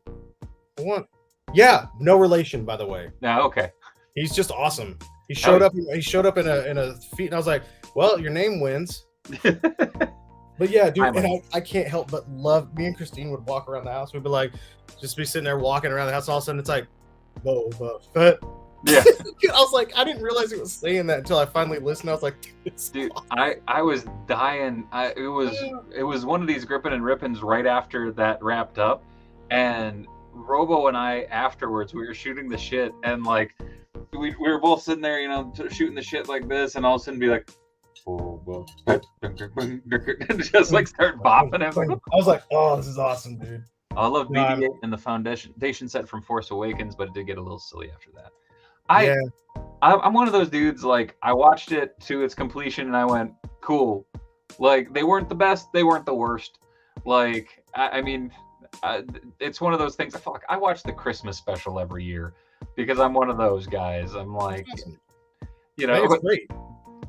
Yeah, no relation, by the way. No, okay. He's just awesome. He showed up. He showed up in a feat, and I was like, "Well, your name wins." But yeah, dude, and I can't help but love. Me and Christine would walk around the house. We'd be like, just be sitting there walking around the house. And all of a sudden, it's like, Boba Fett. Yeah. I was like, I didn't realize he was saying that until I finally listened. I was like, dude, I was dying. It was one of these Grippin and Rippins right after that wrapped up, and Robo and I afterwards we were shooting the shit, and like we were both sitting there, you know, shooting the shit like this, and all of a sudden be like, just like start bopping. I was like, oh, this is awesome, dude. I love BB-8 and the foundation set from Force Awakens, but it did get a little silly after that. I'm one of those dudes, like, I watched it to its completion and I went, cool. Like, they weren't the best, they weren't the worst. Like, I mean, it's one of those things. Fuck, I watch the Christmas special every year because I'm one of those guys. I'm like, you know, it's great.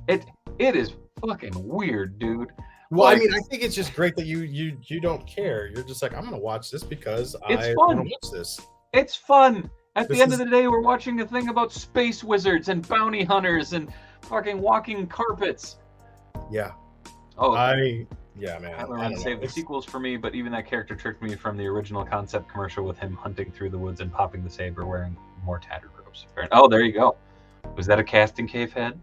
It is fucking weird, dude. Well, like, I mean, I think it's just great that you don't care. You're just like, I'm gonna watch this because I want to watch this. It's fun. At the end of the day, we're watching a thing about space wizards and bounty hunters and fucking walking carpets. Yeah. Oh, yeah, man. I don't know. Save the sequels for me, but even that character tricked me from the original concept commercial with him hunting through the woods and popping the saber wearing more tattered robes. Oh, there you go. Was that a casting cave head?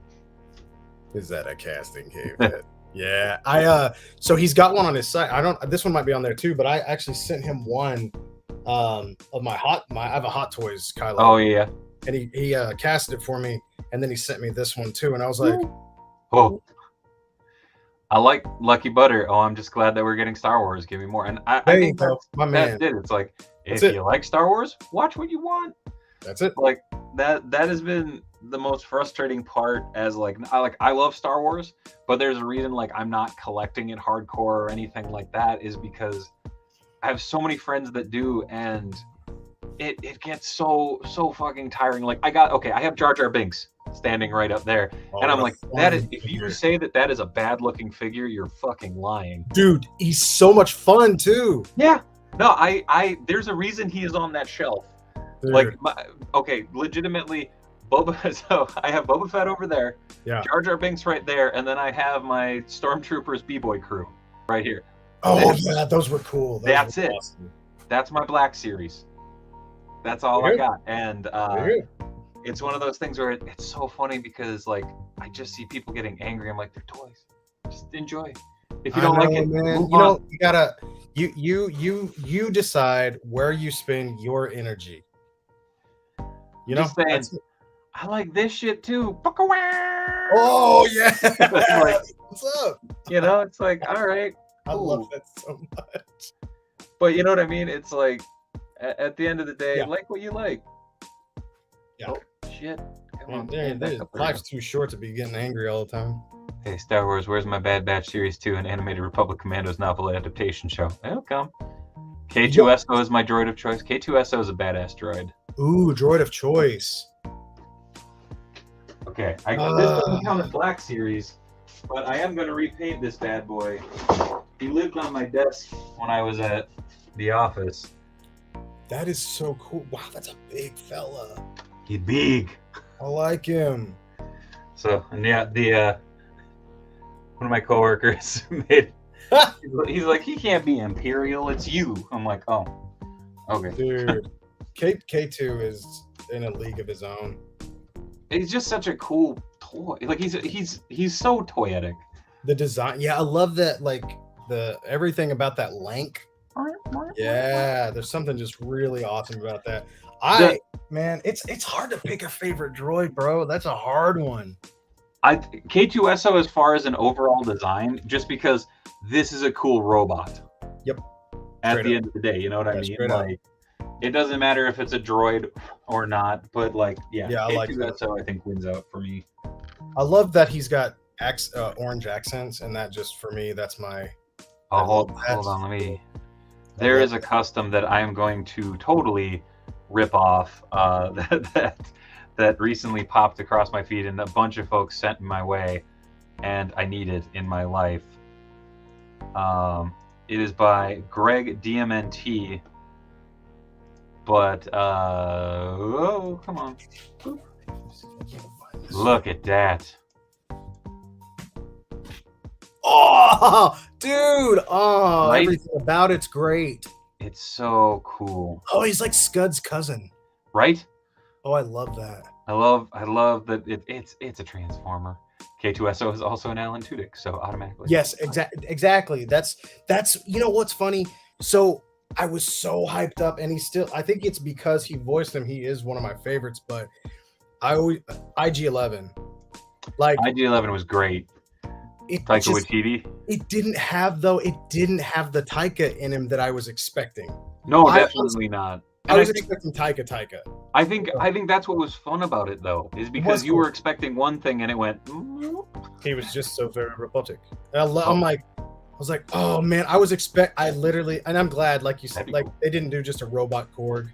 Is that a casting cave head? Yeah. So he's got one on his site. This one might be on there too, but I actually sent him one of I have a Hot Toys Kylo. Oh yeah. And he casted it for me, and then he sent me this one too, and I was like, oh, I like Lucky Butter. Oh, I'm just glad that we're getting Star Wars. Give me more. And I think that's it. It's like, if you like Star Wars, watch what you want. That's it. Like that has been the most frustrating part. As I love Star Wars, but there's a reason like I'm not collecting it hardcore or anything like that, is because I have so many friends that do, and it gets so fucking tiring. Like I have Jar Jar Binks standing right up there, and I'm like, that is, if you say that is a bad looking figure, you're fucking lying. Dude, he's so much fun too. Yeah. No, I there's a reason he is on that shelf. Dude. Like, legitimately, so I have Boba Fett over there, Jar Jar Binks right there, and then I have my Stormtroopers B-Boy crew right here. Oh yeah, those were cool. That's it. Awesome. That's my Black Series. That's all I got, and it's one of those things where it's so funny because like I just see people getting angry. I'm like, they're toys. Just enjoy. If you don't like it, man, you know, you gotta you decide where you spend your energy. You know, just saying, I like this shit too. Oh yeah, like, what's up? You know, it's like, all right, I love that so much. But you know what I mean? It's like, at the end of the day, like what you like. Yeah. Oh, shit. Come on. Life's too short to be getting angry all the time. Hey, Star Wars, where's my Bad Batch Series 2 and Animated Republic Commandos novel adaptation show? It'll come. K2SO is my droid of choice. K2SO is a badass droid. Ooh, droid of choice. Okay, this doesn't count as Black Series, but I am going to repaint this bad boy. He lived on my desk when I was at the office. That is so cool. Wow, that's a big fella. He's big. I like him. So, and yeah, one of my coworkers made. He's like, he can't be Imperial. It's you. I'm like, oh, okay. Dude, K2 is in a league of his own. He's just such a cool toy. Like he's so toyetic. The design, I love that. Like everything about that lank. Yeah, there's something just really awesome about that. Man, it's hard to pick a favorite droid, bro. That's a hard one. K2SO as far as an overall design, just because this is a cool robot. Yep. At the end of the day, you know what I mean? Like, it doesn't matter if it's a droid or not, but like, K2SO I think wins out for me. I love that he's got orange accents, and that just for me, that's my. Hold on, let me. There is a custom that I am going to totally rip off that recently popped across my feed, and a bunch of folks sent my way, and I need it in my life. It is by Greg DMNT. But oh, come on. Look at that. Oh, dude. Oh, Right? everything about it's great. It's so cool. Oh, he's like Scud's cousin. Right? Oh, I love that. I love that it's a Transformer. K2SO is also an Alan Tudyk, so automatically. Yes, exactly. That's you know what's funny? So I was so hyped up, and I think it's because he voiced him. He is one of my favorites, but I always IG-11. Like IG-11 was great. Taika Waititi. It didn't have the Taika in him that I was expecting. No, definitely not. I was expecting Taika. I think that's what was fun about it, though, is because you were expecting one thing and it went. He was just so very robotic. I'm like, I was like, oh man, I literally, and I'm glad, like you said, like they didn't do just a robot Korg,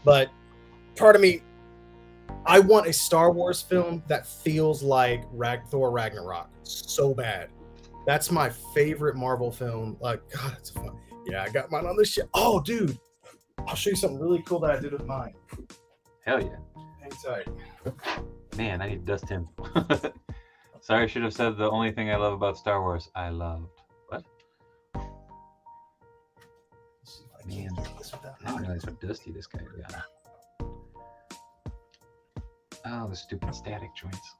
but part of me, I want a Star Wars film that feels like Thor Ragnarok so bad. That's my favorite Marvel film. Like, God, it's fun. Yeah, I got mine on this shit. Oh, dude. I'll show you something really cool that I did with mine. Hell yeah. Hang tight. Man, I need to dust him. Sorry, I should have said the only thing I love about Star Wars. I loved. What? Man, I didn't realize how dusty this guy got. Oh, the stupid static joints.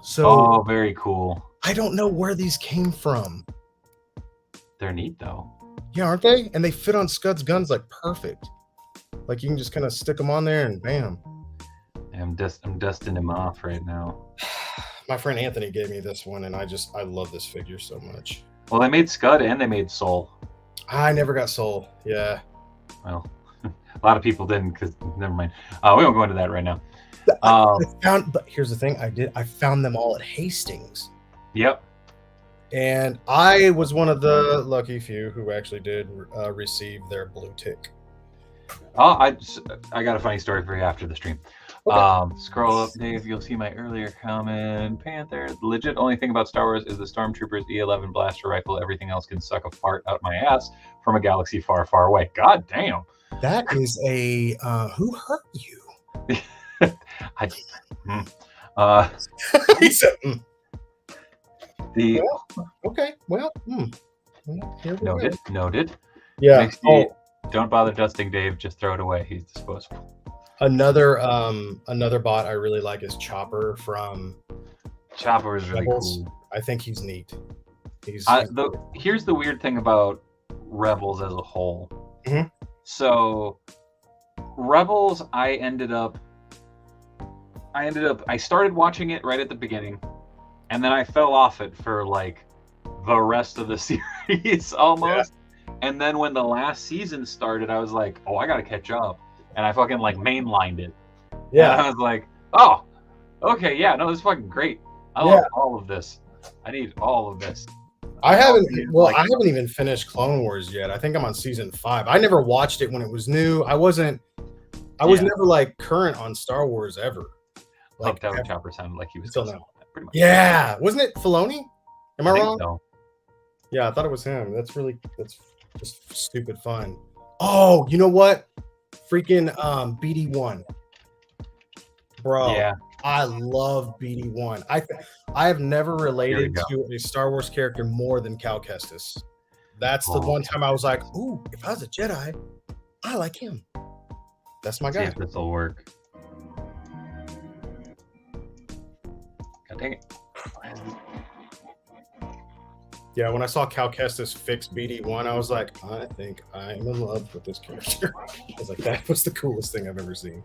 So, oh, very cool. I don't know where these came from. They're neat, though. Yeah, aren't they? And they fit on Scud's guns like perfect. Like you can just kind of stick them on there and bam. I'm dusting him off right now. My friend Anthony gave me this one, and I love this figure so much. Well, they made Scud and they made Soul. I never got Soul. Yeah. Well, a lot of people didn't, because never mind. We won't go into that right now. But here's the thing: I found them all at Hastings. Yep. And I was one of the lucky few who actually did receive their blue tick. Oh, I got a funny story for you after the stream. Okay. Scroll up, Dave. You'll see my earlier comment. Panther. The legit only thing about Star Wars is the Stormtrooper's E11 blaster rifle. Everything else can suck a fart out my ass from a galaxy far, far away. God damn. That is a who hurt you? He said. Okay. Well. Noted. Yeah. Don't bother dusting Dave. Just throw it away. He's disposable. Another bot I really like is Chopper from. Chopper is really cool. I think he's neat. Here's the weird thing about Rebels as a whole. Mm-hmm. So, Rebels, I started watching it right at the beginning, and then I fell off it for like the rest of the series almost. Yeah. And then when the last season started, I was like, oh, I gotta catch up. And I fucking like mainlined it. Yeah. And I was like, oh, okay, yeah, no, this is fucking great. I love all of this. I need all of this. I haven't even finished Clone Wars yet. I think I'm on season 5. I never watched it when it was new. I was never like current on Star Wars ever. Like that Chopper sounded like he was still now. Pretty much. Yeah, wasn't it Filoni? Am I wrong? So. Yeah, I thought it was him. That's just stupid fun. Oh, you know what? Freaking BD1. Bro. Yeah. I love BD1. I have never related to a Star Wars character more than Cal Kestis. That's the one time I was like, ooh, if I was a Jedi, I like him. That's my guy. See if this will work. God dang it. Yeah, when I saw Cal Kestis fix BD1, I was like, I think I'm in love with this character. I was like, that was the coolest thing I've ever seen.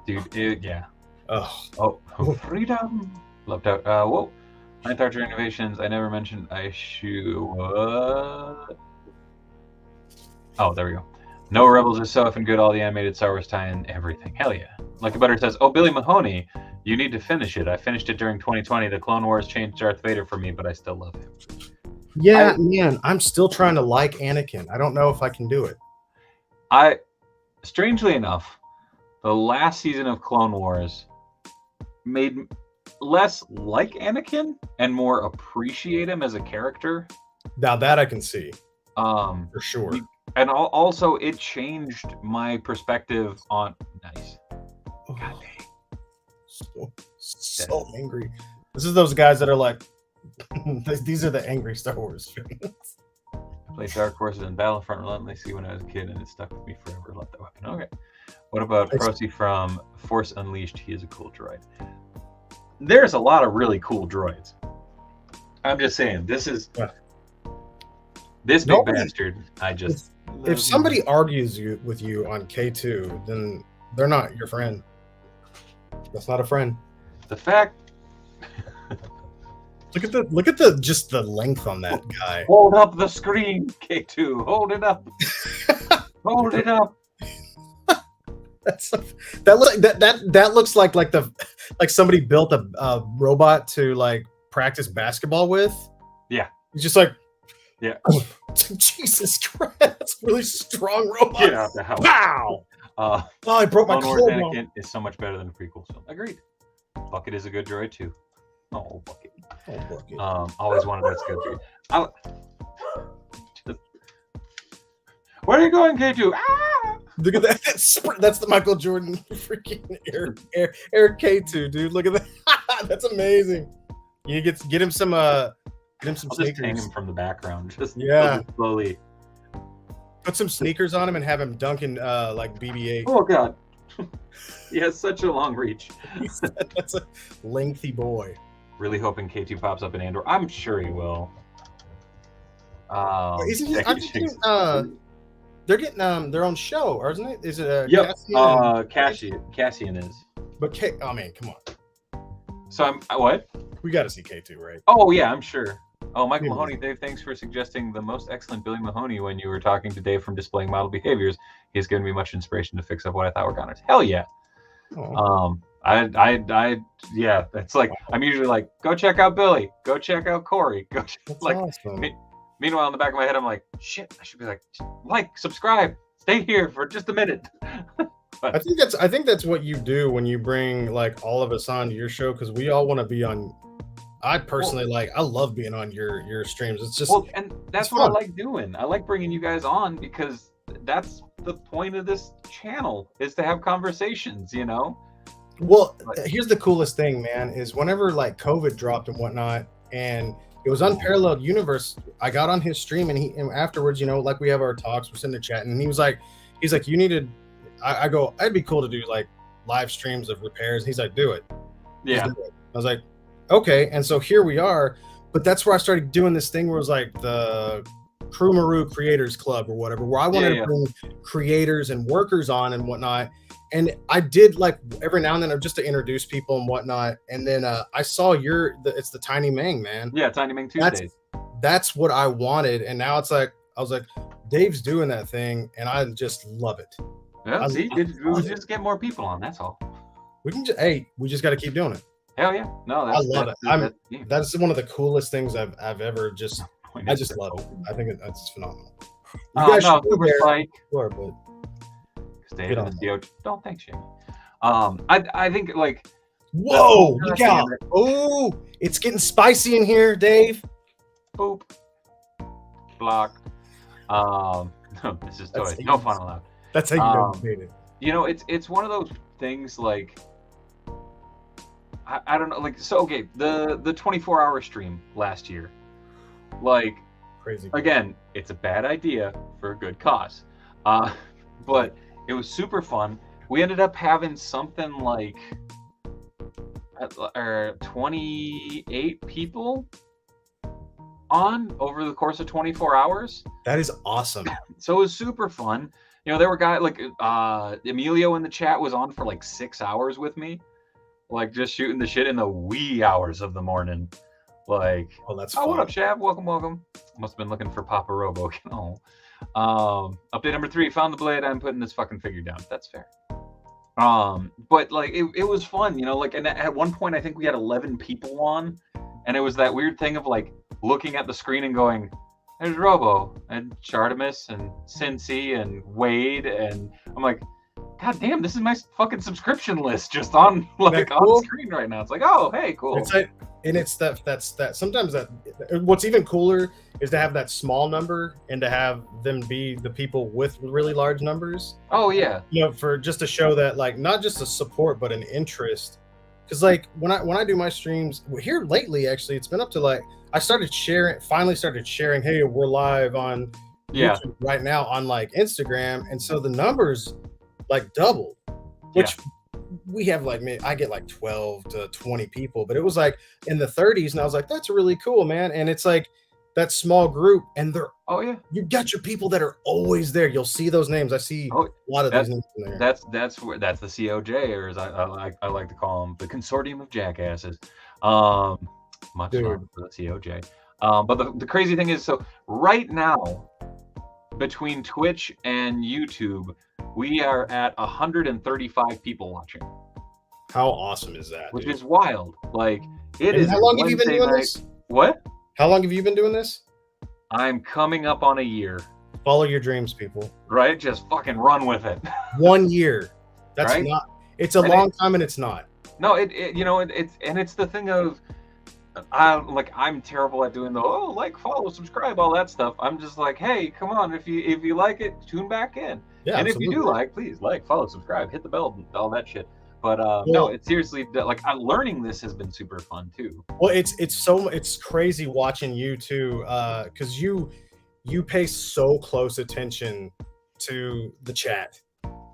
Dude, yeah. Oh, freedom. Left out. Whoa. Ninth Archer Innovations. I never mentioned what? Oh, there we go. No, Rebels is so effing good. All the animated Star Wars tie-in, everything. Hell yeah. Lucky Butter says, oh, Billy Mahoney, you need to finish it. I finished it during 2020. The Clone Wars changed Darth Vader for me, but I still love him. Yeah, man. I'm still trying to like Anakin. I don't know if I can do it. Strangely enough, the last season of Clone Wars made less like Anakin and more appreciate him as a character. Now that I can see. For sure. And also, it changed my perspective on. Nice. God dang. So angry. This is those guys that are like, these are the angry Star Wars fans. I played Dark Horses in Battlefront relentlessly when I was a kid, and it stuck with me forever. Love that weapon. Okay. What about Procy from Force Unleashed? He is a cool droid. There's a lot of really cool droids. I'm just saying, this big bastard. If somebody argues with you on K2, then they're not your friend. That's not a friend. The fact. Look at the length on that guy. Hold up the screen, K2. Hold it up. Hold it up. That looks like somebody built a robot to like practice basketball with. Yeah. He's just like, yeah. Jesus Christ, that's a really strong robot. Get out the house. Wow. I broke my Clone Wars collarbone. Anakin is so much better than the prequel. So agreed. Bucket is a good droid too. Oh, Bucket. Always wanted that skill tree. Where are you going, K2? Ah! Look at that. That's the Michael Jordan freaking air K2, dude. Look at that. That's amazing. You get him some I'll sneakers. just hang him from the background. Just slowly. Put some sneakers on him and have him dunking like BB-8. Oh God. He has such a long reach. That's a lengthy boy. Really hoping K2 pops up in Andor. I'm sure he will. They're getting their own show, or isn't it? Is it Cassian is. But I mean, come on. So I'm what? We got to see K2, right? Oh yeah, I'm sure. Oh, Michael Mahoney, Dave, thanks for suggesting the most excellent Billy Mahoney when you were talking to Dave from Displaying Model Behaviors. He's given me much inspiration to fix up what I thought were goners. Hell yeah. Oh. Yeah, it's like, I'm usually like, go check out Billy, go check out Corey, That's awesome. Meanwhile, in the back of my head, I'm like, shit, I should be like, subscribe, stay here for just a minute. I think that's what you do when you bring like all of us on to your show, because we all want to be on. I personally I love being on your streams. It's just and that's what I like doing. I like bringing you guys on because that's the point of this channel, is to have conversations, you know. Well, here's the coolest thing, man, is whenever like COVID dropped and whatnot, and it was Unparalleled Universe, I got on his stream and afterwards, you know, like we have our talks, we're sitting there chatting, and he's like, you needed. I go, it'd be cool to do like live streams of repairs. He's like, do it. Yeah. Do it. I was like, okay. And so here we are. But that's where I started doing this thing where it was like the Crew Maru Creators Club or whatever, where I wanted to bring creators and workers on and whatnot. And I did like every now and then just to introduce people and whatnot. And then I saw it's the Tiny Mang, man. Yeah, Tiny Mang Tuesdays. That's what I wanted. And now it's like, I was like, Dave's doing that thing and I just love it. Yeah, we'll just get more people on. That's all. We just got to keep doing it. Hell yeah! No, I love it. That's one of the coolest things I've ever just. I just love it. I think that's phenomenal. You guys should Super Spike. Sure, but Dave and the Don't thanks, Shane. I think like. Whoa! Look out! Oh, it's getting spicy in here, Dave. Boop. Block. This is toys. No fun allowed. That's how you made it. You know, it's one of those things like I don't know, like, so okay, the 24-hour stream last year, like, crazy. Again, it's a bad idea for a good cause, but it was super fun. We ended up having something like 28 people on over the course of 24 hours. That is awesome. So it was super fun. You know, there were guys like Emilio in the chat was on for like 6 hours with me, like just shooting the shit in the wee hours of the morning. Like, oh, that's fun. What up, Shav? Welcome. Must have been looking for Papa Robo. Update number 3: found the blade. I'm putting this fucking figure down. That's fair. But like it was fun, you know. Like, and at one point I think we had 11 people on, and it was that weird thing of like looking at the screen and going, there's Robo and Chartemis and Cincy and Wade, and I'm like, God damn, this is my fucking subscription list just on like on screen right now. It's like, oh, hey, cool. It's like, and it's that's sometimes that what's even cooler is to have that small number and to have them be the people with really large numbers. Oh yeah. For just to show that like not just a support but an interest. Because like when I do my streams here lately, actually, it's been up to like I finally started sharing. Hey, we're live on YouTube right now on like Instagram, and so the numbers like doubled, which we have like I get like 12 to 20 people, but it was like in the 30s, and I was like, that's really cool, man. And it's like that small group, and they're you got your people that are always there. You'll see those names. I see a lot of these names in there. That's the COJ, or as I like to call them, the consortium of jackasses. Much love for the COJ. But the crazy thing is, so right now, between Twitch and YouTube, we are at 135 people watching. How awesome is that? Which is wild. Like it is. How long have you been doing this? What? How long have you been doing this? I'm coming up on a year. Follow your dreams, people. Right? Just fucking run with it. 1 year. That's right? Not. It's a long time, and it's not. No, it's the thing of, I'm terrible at doing the like, follow, subscribe, all that stuff. I'm just like, hey, come on, if you like it, tune back in. Yeah, and absolutely. If you do please follow, subscribe, hit the bell, all that shit. But no, it's seriously like learning this has been super fun too. Well, it's crazy watching you too, because you pay so close attention to the chat.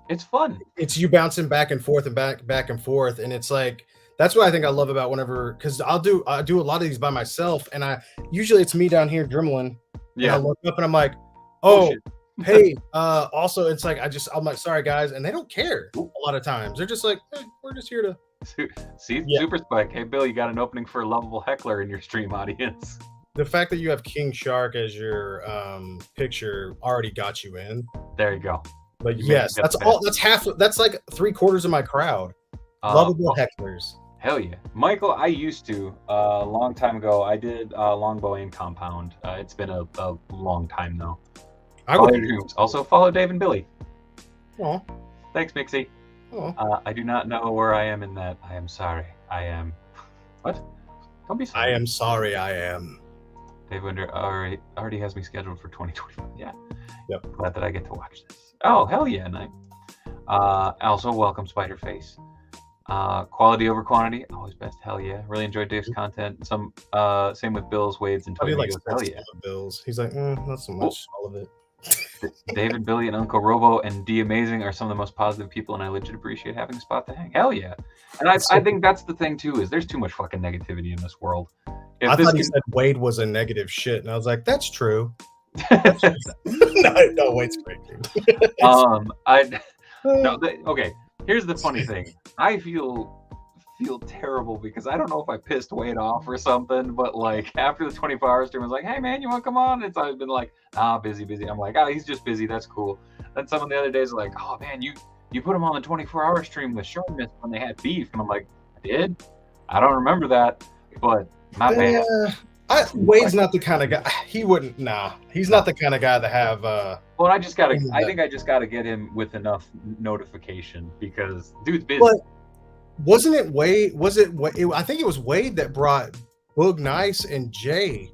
It's fun. It's you bouncing back and forth and back and forth, and it's like that's what I think I love about because I do a lot of these by myself, and usually it's me down here dremeling. Yeah, and I look up and I'm like, oh. Hey, also it's like I'm like, sorry guys, and they don't care a lot of times. They're just like, hey, we're just here to see. Super Spike. Hey Bill, you got an opening for a lovable heckler in your stream audience. The fact that you have King Shark as your picture already got you in. There you go. But yes, that's all. That's half. That's like 3/4 of my crowd. Lovable hecklers. Hell yeah, Michael. I used to a long time ago. I did Longbow and Compound. It's been a long time though. Also follow Dave and Billy. Oh, thanks, Mixie. I do not know where I am in that. I am sorry. I am. What? Don't be sorry. I am sorry. I am. Dave Winder already has me scheduled for 2025. Yeah. Yep. Glad that I get to watch this. Oh, hell yeah, night. Also, welcome Spiderface. Quality over quantity, always best. Hell yeah. Really enjoyed Dave's content. Same with Bill's, Wade's, and Tony. Hell yeah. Bill's. He's like, not so much. All of it. David, Billy, and Uncle Robo and D Amazing are some of the most positive people, and I legit appreciate having a spot to hang. Hell yeah. And I think that's the thing too, is there's too much fucking negativity in this world. I thought he said Wade was a negative shit, and I was like, that's true. No, Wade's great. Okay, here's the funny thing. I feel terrible because I don't know if I pissed Wade off or something, but like after the 24-hour stream, I was like, hey man, you want to come on? It's always been like, busy. I'm like, he's just busy. That's cool. Then some of the other days are like, oh man, you put him on the 24-hour stream with Sharpness when they had beef, and I'm like, I did? I don't remember that, but my bad. Wade's not the kind of guy. He wouldn't. Nah, he's not the kind of guy to have. Well, I think I just gotta get him with enough notification because dude's busy. But wasn't it Wade? I think it was Wade that brought Boog Nice and Jay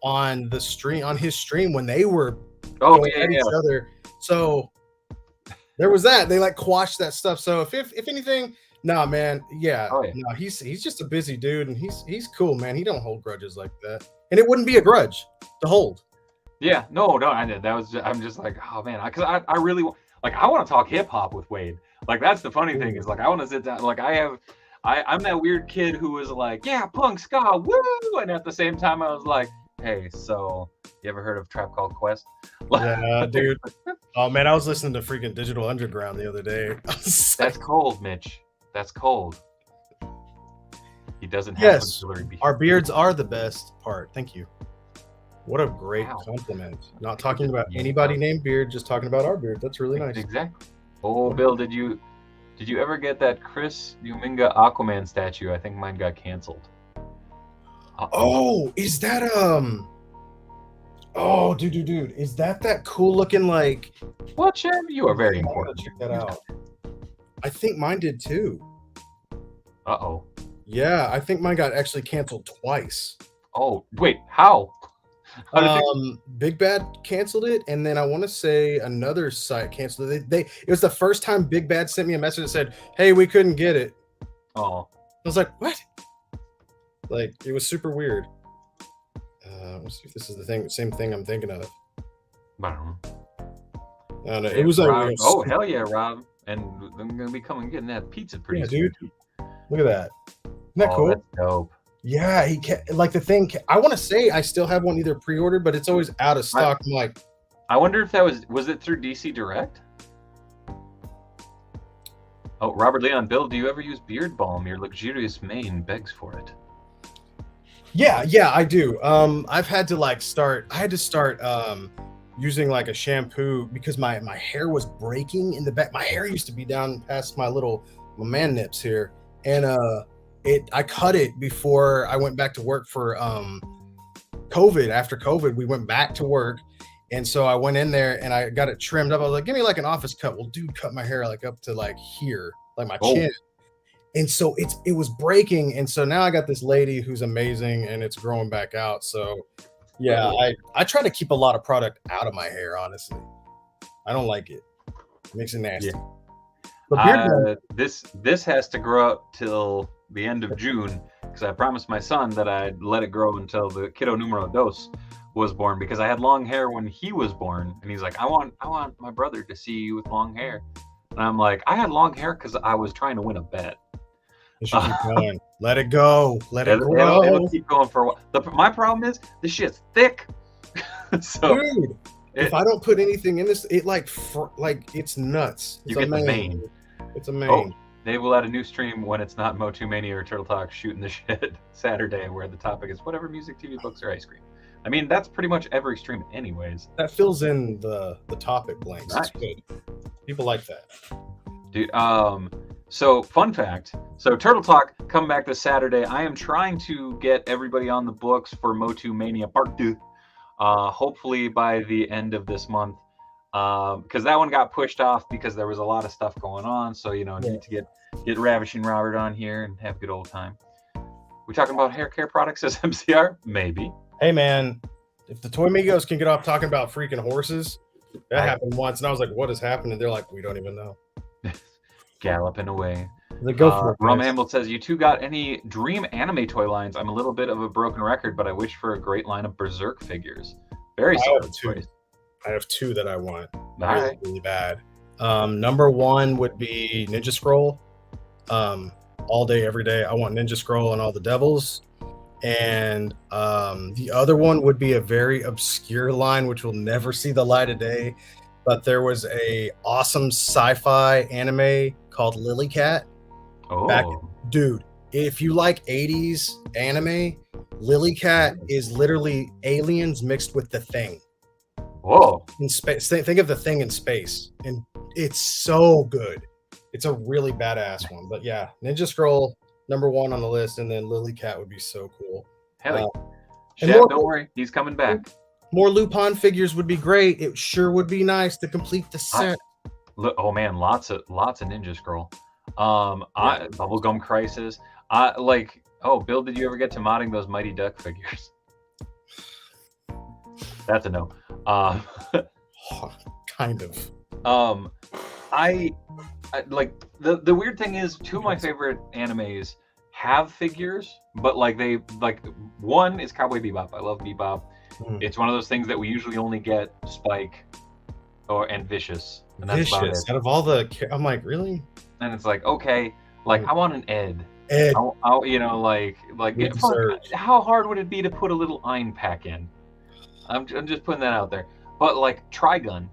on his stream when they were each other. So there was that. They like quashed that stuff. So if anything. Nah, man. Yeah. Oh, yeah. No, he's just a busy dude, and he's cool, man. He don't hold grudges like that, and it wouldn't be a grudge to hold. Yeah. No. I'm just like, oh man, because I really I want to talk hip hop with Wade. Like that's the funny thing is like I want to sit down. Like I'm that weird kid who was like, yeah, punk ska, woo, and at the same time I was like, hey, so you ever heard of Trap Called Quest? Yeah, dude. Oh man, I was listening to freaking Digital Underground the other day. That's cold, Mitch. That's cold. He doesn't have our beards are the best part. Thank you. What a great compliment. Not talking about anybody named Beard, just talking about our beard. That's really nice. Exactly. Oh, Bill, did you ever get that Chris Uminga Aquaman statue? I think mine got canceled. Oh, is that oh, dude, is that cool looking like? Well, Chairman, you are very important. Check that out. I think mine did too. Uh-oh. Yeah, I think mine got actually canceled twice. Oh, wait, how? How did you? Big Bad canceled it, and then I want to say another site canceled it. It was the first time Big Bad sent me a message that said, "Hey, we couldn't get it." Oh, I was like, "What?" Like it was super weird. Let's see if this is the same thing I'm thinking of. I don't know. I don't know. It was like, Rob, oh hell yeah, Rob! And I'm gonna be coming getting that pizza pretty yeah, soon. dude. Look at that. Isn't that cool? That's dope. Yeah, like the thing. I want to say I still have one either pre-ordered, but it's always out of stock. I'm like, I wonder if that was it through DC Direct? Oh, Robert Leon, Bill, do you ever use beard balm? Your luxurious mane begs for it. Yeah, I do. I've had to I had to start using like a shampoo because my hair was breaking in the back. My hair used to be down past my man nips here, and I cut it before I went back to work for COVID. After COVID, we went back to work, and so I went in there and I got it trimmed up. I was like, give me like an office cut. Well, dude cut my hair like up to like here, like my chin. And so it was breaking, and so now I got this lady who's amazing, and it's growing back out. So yeah, I try to keep a lot of product out of my hair. Honestly, I don't like it. It makes it nasty. Yeah. But this has to grow up till the end of June because I promised my son that I'd let it grow until the kiddo numero dos was born because I had long hair when he was born, and he's like, I want my brother to see you with long hair, and I'm like, I had long hair because I was trying to win a bet. It should keep going. Let it go. Let it grow. It'll keep going for a while. My problem is this shit's thick. So dude, if I don't put anything in this, it like it's nuts. It's you get the mane. It's a mane. Oh, Dave will add a new stream when it's not Motu Mania or Turtle Talk shooting the shit Saturday, where the topic is whatever music, TV, books, or ice cream. I mean, that's pretty much every stream, anyways. That fills in the topic blanks. Nice. It's good. People like that, dude. So, fun fact. So, Turtle Talk coming back this Saturday. I am trying to get everybody on the books for Motu Mania Part 2. Hopefully by the end of this month. Because that one got pushed off because there was a lot of stuff going on. So, need to get Ravishing Robert on here and have a good old time. We talking about hair care products as MCR? Maybe. Hey, man. If the Toy Migos can get off talking about freaking horses, that happened once. And I was like, what is happening? They're like, we don't even know. Galloping away. Go for it. Rum Hamble says, you two got any dream anime toy lines? I'm a little bit of a broken record, but I wish for a great line of Berserk figures. Very solid choice. I have two that I want. Right. Really bad. Number one would be Ninja Scroll. All day, every day. I want Ninja Scroll and all the devils. And the other one would be a very obscure line, which will never see the light of day. But there was a awesome sci-fi anime called Lily Cat. Oh, dude, if you like 80s anime, Lily Cat is literally aliens mixed with the Thing. Whoa! In space, think of the Thing in space, and it's so good. It's a really badass one. But yeah, Ninja Scroll number one on the list, and then Lily Cat would be so cool. Hell yeah! Don't worry, he's coming back. More Lupin figures would be great. It sure would be nice to complete the set. Oh man, lots of Ninja Scroll. Bubblegum Crisis. Bill, did you ever get to modding those Mighty Duck figures? That's a no. Kind of. I like the weird thing is two of my favorite animes have figures, but one is Cowboy Bebop. I love Bebop. It's one of those things that we usually only get Spike and Vicious. And that's about it. Out of all the, I'm like, really? And it's like, okay, I want an Ed. How hard would it be to put a little Ein pack in? I'm just putting that out there. But Trigun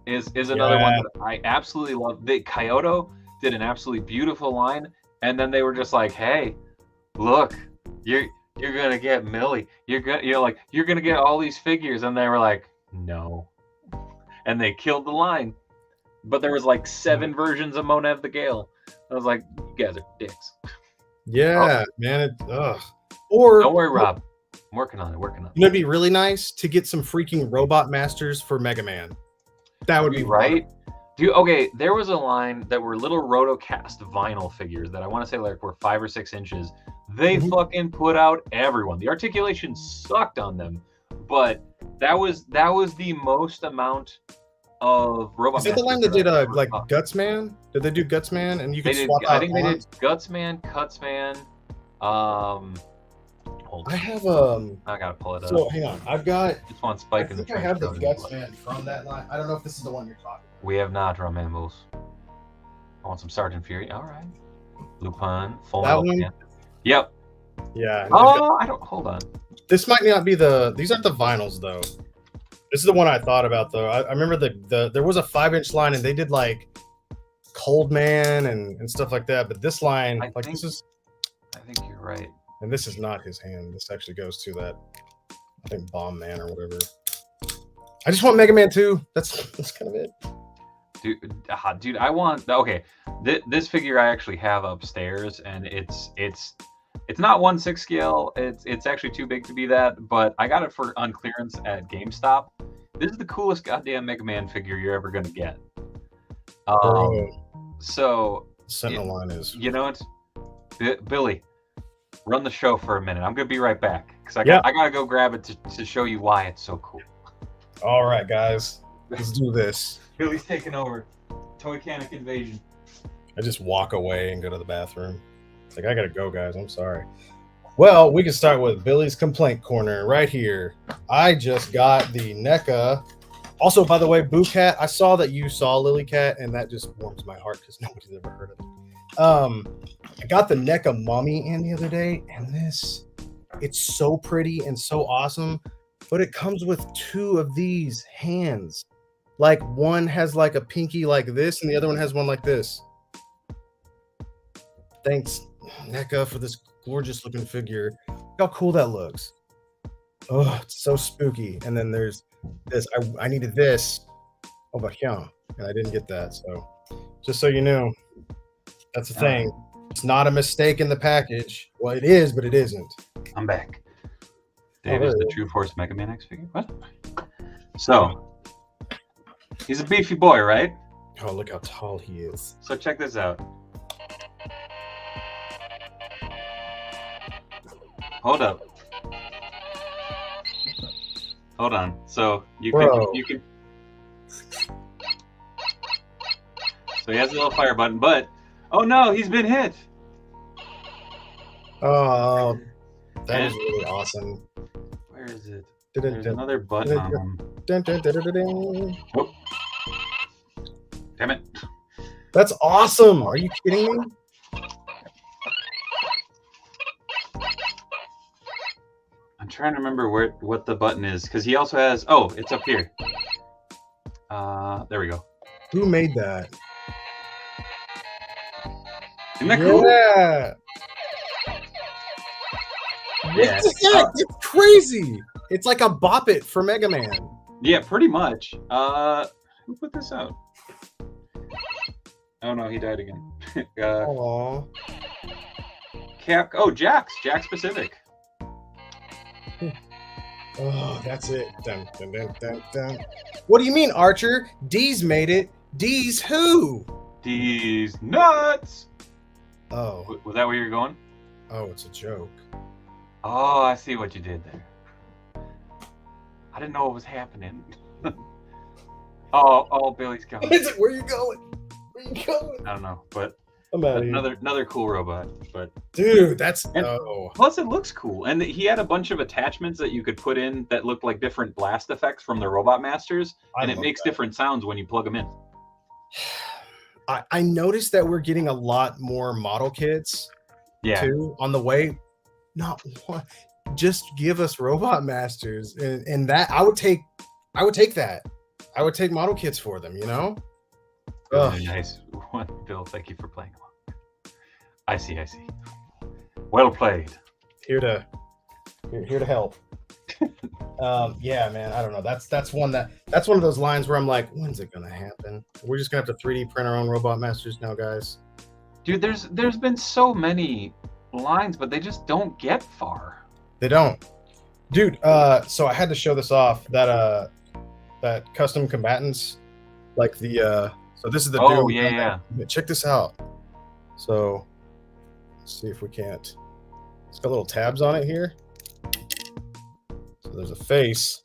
is another one that I absolutely love. Kyoto did an absolutely beautiful line, and then they were just like, hey, look, you're gonna get Millie. You're gonna get all these figures, and they were like, no. And they killed the line. But there was 7 versions of Monev the Gale. I was like, you guys are dicks. Yeah, man. Or don't worry, Rob. I'm working on it. It'd be really nice to get some freaking Robot Masters for Mega Man. That would be right. Dude, okay, there was a line that were little Rotocast vinyl figures that I want to say were 5 or 6 inches. They fucking put out everyone. The articulation sucked on them, but that was the most amount of robot. Is that the line that did like Guts Man? Did they do Guts Man? And you could swap out. I think they did Guts Man, Cuts Man. I have I gotta pull it up. So hang on, I've got. Just one spike in the. I think I have the Guts Man from that line. I don't know if this is the one you're talking about. We have not drum ambos. I want some Sergeant Fury. All right. Lupin. Full that one. Yep. Yeah. Oh, I don't. Hold on. This might not be the. These aren't the vinyls though. This is the one I thought about though. I remember there was a 5-inch line and they did like Cold Man and stuff like that. But this line, I think you're right. And this is not his hand. This actually goes to that. I think Bomb Man or whatever. I just want Mega Man 2. That's kind of it. Dude, I want. Okay, this figure I actually have upstairs, and it's not 1/6 scale. It's actually too big to be that, but I got it on clearance at GameStop. This is the coolest goddamn Mega Man figure you're ever gonna get. So Sentinel line is. You know what, Billy, run the show for a minute. I'm gonna be right back because I gotta go grab it to show you why it's so cool. All right, guys, let's do this. Billy's taking over. Toychanic invasion. I just walk away and go to the bathroom. It's like, I gotta go, guys. I'm sorry. Well, we can start with Billy's complaint corner right here. I just got the NECA. Also, by the way, Boo Cat, I saw that you saw Lily Cat, and that just warms my heart because nobody's ever heard of it. I got the NECA Mommy in the other day, and it's so pretty and so awesome, but it comes with 2 of these hands. Like one has like a pinky like this, and the other one has one like this. Thanks, NECA, for this gorgeous looking figure. Look how cool that looks. Oh, it's so spooky. And then there's this. I needed this over here, and I didn't get that. So just so you know, that's the thing. It's not a mistake in the package. Well, it is, but it isn't. I'm back. Dave is the True Force Mega Man X figure. What? So he's a beefy boy, right? Oh, look how tall he is. So check this out. Hold up. Hold on. So you can. So he has a little fire button, but oh no, he's been hit. Oh, that is really awesome. Where is it? There's another button on him. Oh. Damn it. That's awesome. Are you kidding me? I'm trying to remember what the button is because he also has. Oh, it's up here. There we go. Who made that? Isn't that cool? Yeah. Yes. It's crazy. It's like a Bop It for Mega Man. Yeah, pretty much. Who put this out? Oh no, he died again. Aww. Jax Pacific. Oh, that's it. Dun, dun, dun, dun, dun. What do you mean, Archer? D's made it. D's who? D's nuts. Oh. Was that where you're going? Oh, it's a joke. Oh, I see what you did there. I didn't know what was happening. oh, Billy's coming. Where are you going? Where are you going? I don't know, but I'm out of here. Another cool robot. But dude, that's plus it looks cool, and he had a bunch of attachments that you could put in that looked like different blast effects from the Robot Masters, and it makes different sounds when you plug them in. I noticed that we're getting a lot more model kits too on the way. Not one. Just give us Robot Masters, and that I would take that. I would take model kits for them, you know. Really nice one, Bill. Thank you for playing along. I see. Well played. Here to help. Yeah, man. I don't know. That's one of those lines where I'm like, when's it gonna happen? We're just gonna have to 3D print our own Robot Masters now, guys. Dude, there's been so many lines, but they just don't get far. They don't, dude. So I had to show this off. That custom combatants, like the so this is the Doom. Yeah. Check this out. So let's see if we can't. It's got little tabs on it here. So there's a face,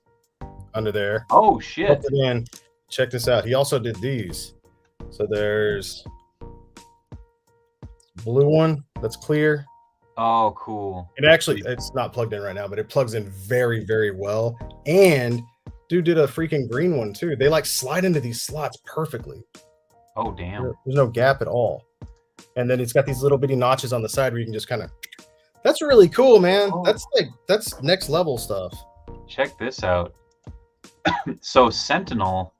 under there. Oh shit! Put it in. Check this out. He also did these. So there's blue one that's clear. Oh, cool. It's not plugged in right now, but it plugs in very, very well. And dude did a freaking green one too. They like slide into these slots perfectly. Oh damn! There's no gap at all. And then it's got these little bitty notches on the side where you can just kind of. That's really cool, man. Oh. That's next level stuff. Check this out. So Sentinel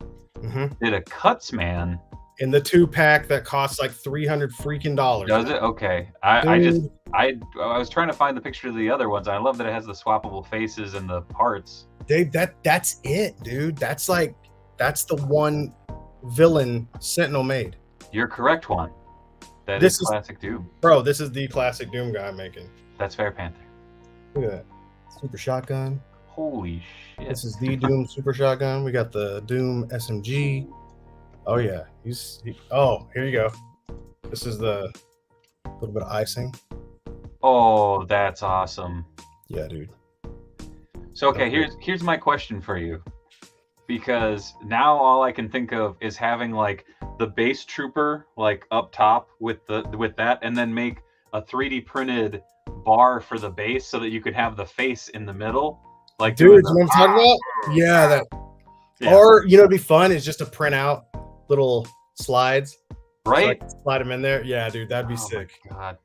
did a Cutsman in the 2-pack that costs like $300 freaking dollars. Does it? Okay. I was trying to find the picture of the other ones. I love that it has the swappable faces and the parts. Dave, that's it, dude. That's the one villain Sentinel made. You're correct, one. This is classic Doom. Bro, this is the classic Doom guy I'm making. That's fair, Panther. Look at that. Super shotgun. Holy shit. This is the Doom super shotgun. We got the Doom SMG. Oh yeah. Here you go. This is the little bit of icing. Oh, that's awesome. Yeah, dude. So okay, here's my question for you. Because now all I can think of is having like the base trooper like up top with that, and then make a 3D printed bar for the base so that you could have the face in the middle. Like, dude, you know what I'm talking about? Yeah, yeah. Or it'd be fun is just to print out little slides. Right? So slide them in there. Yeah, dude, that'd be sick. My God.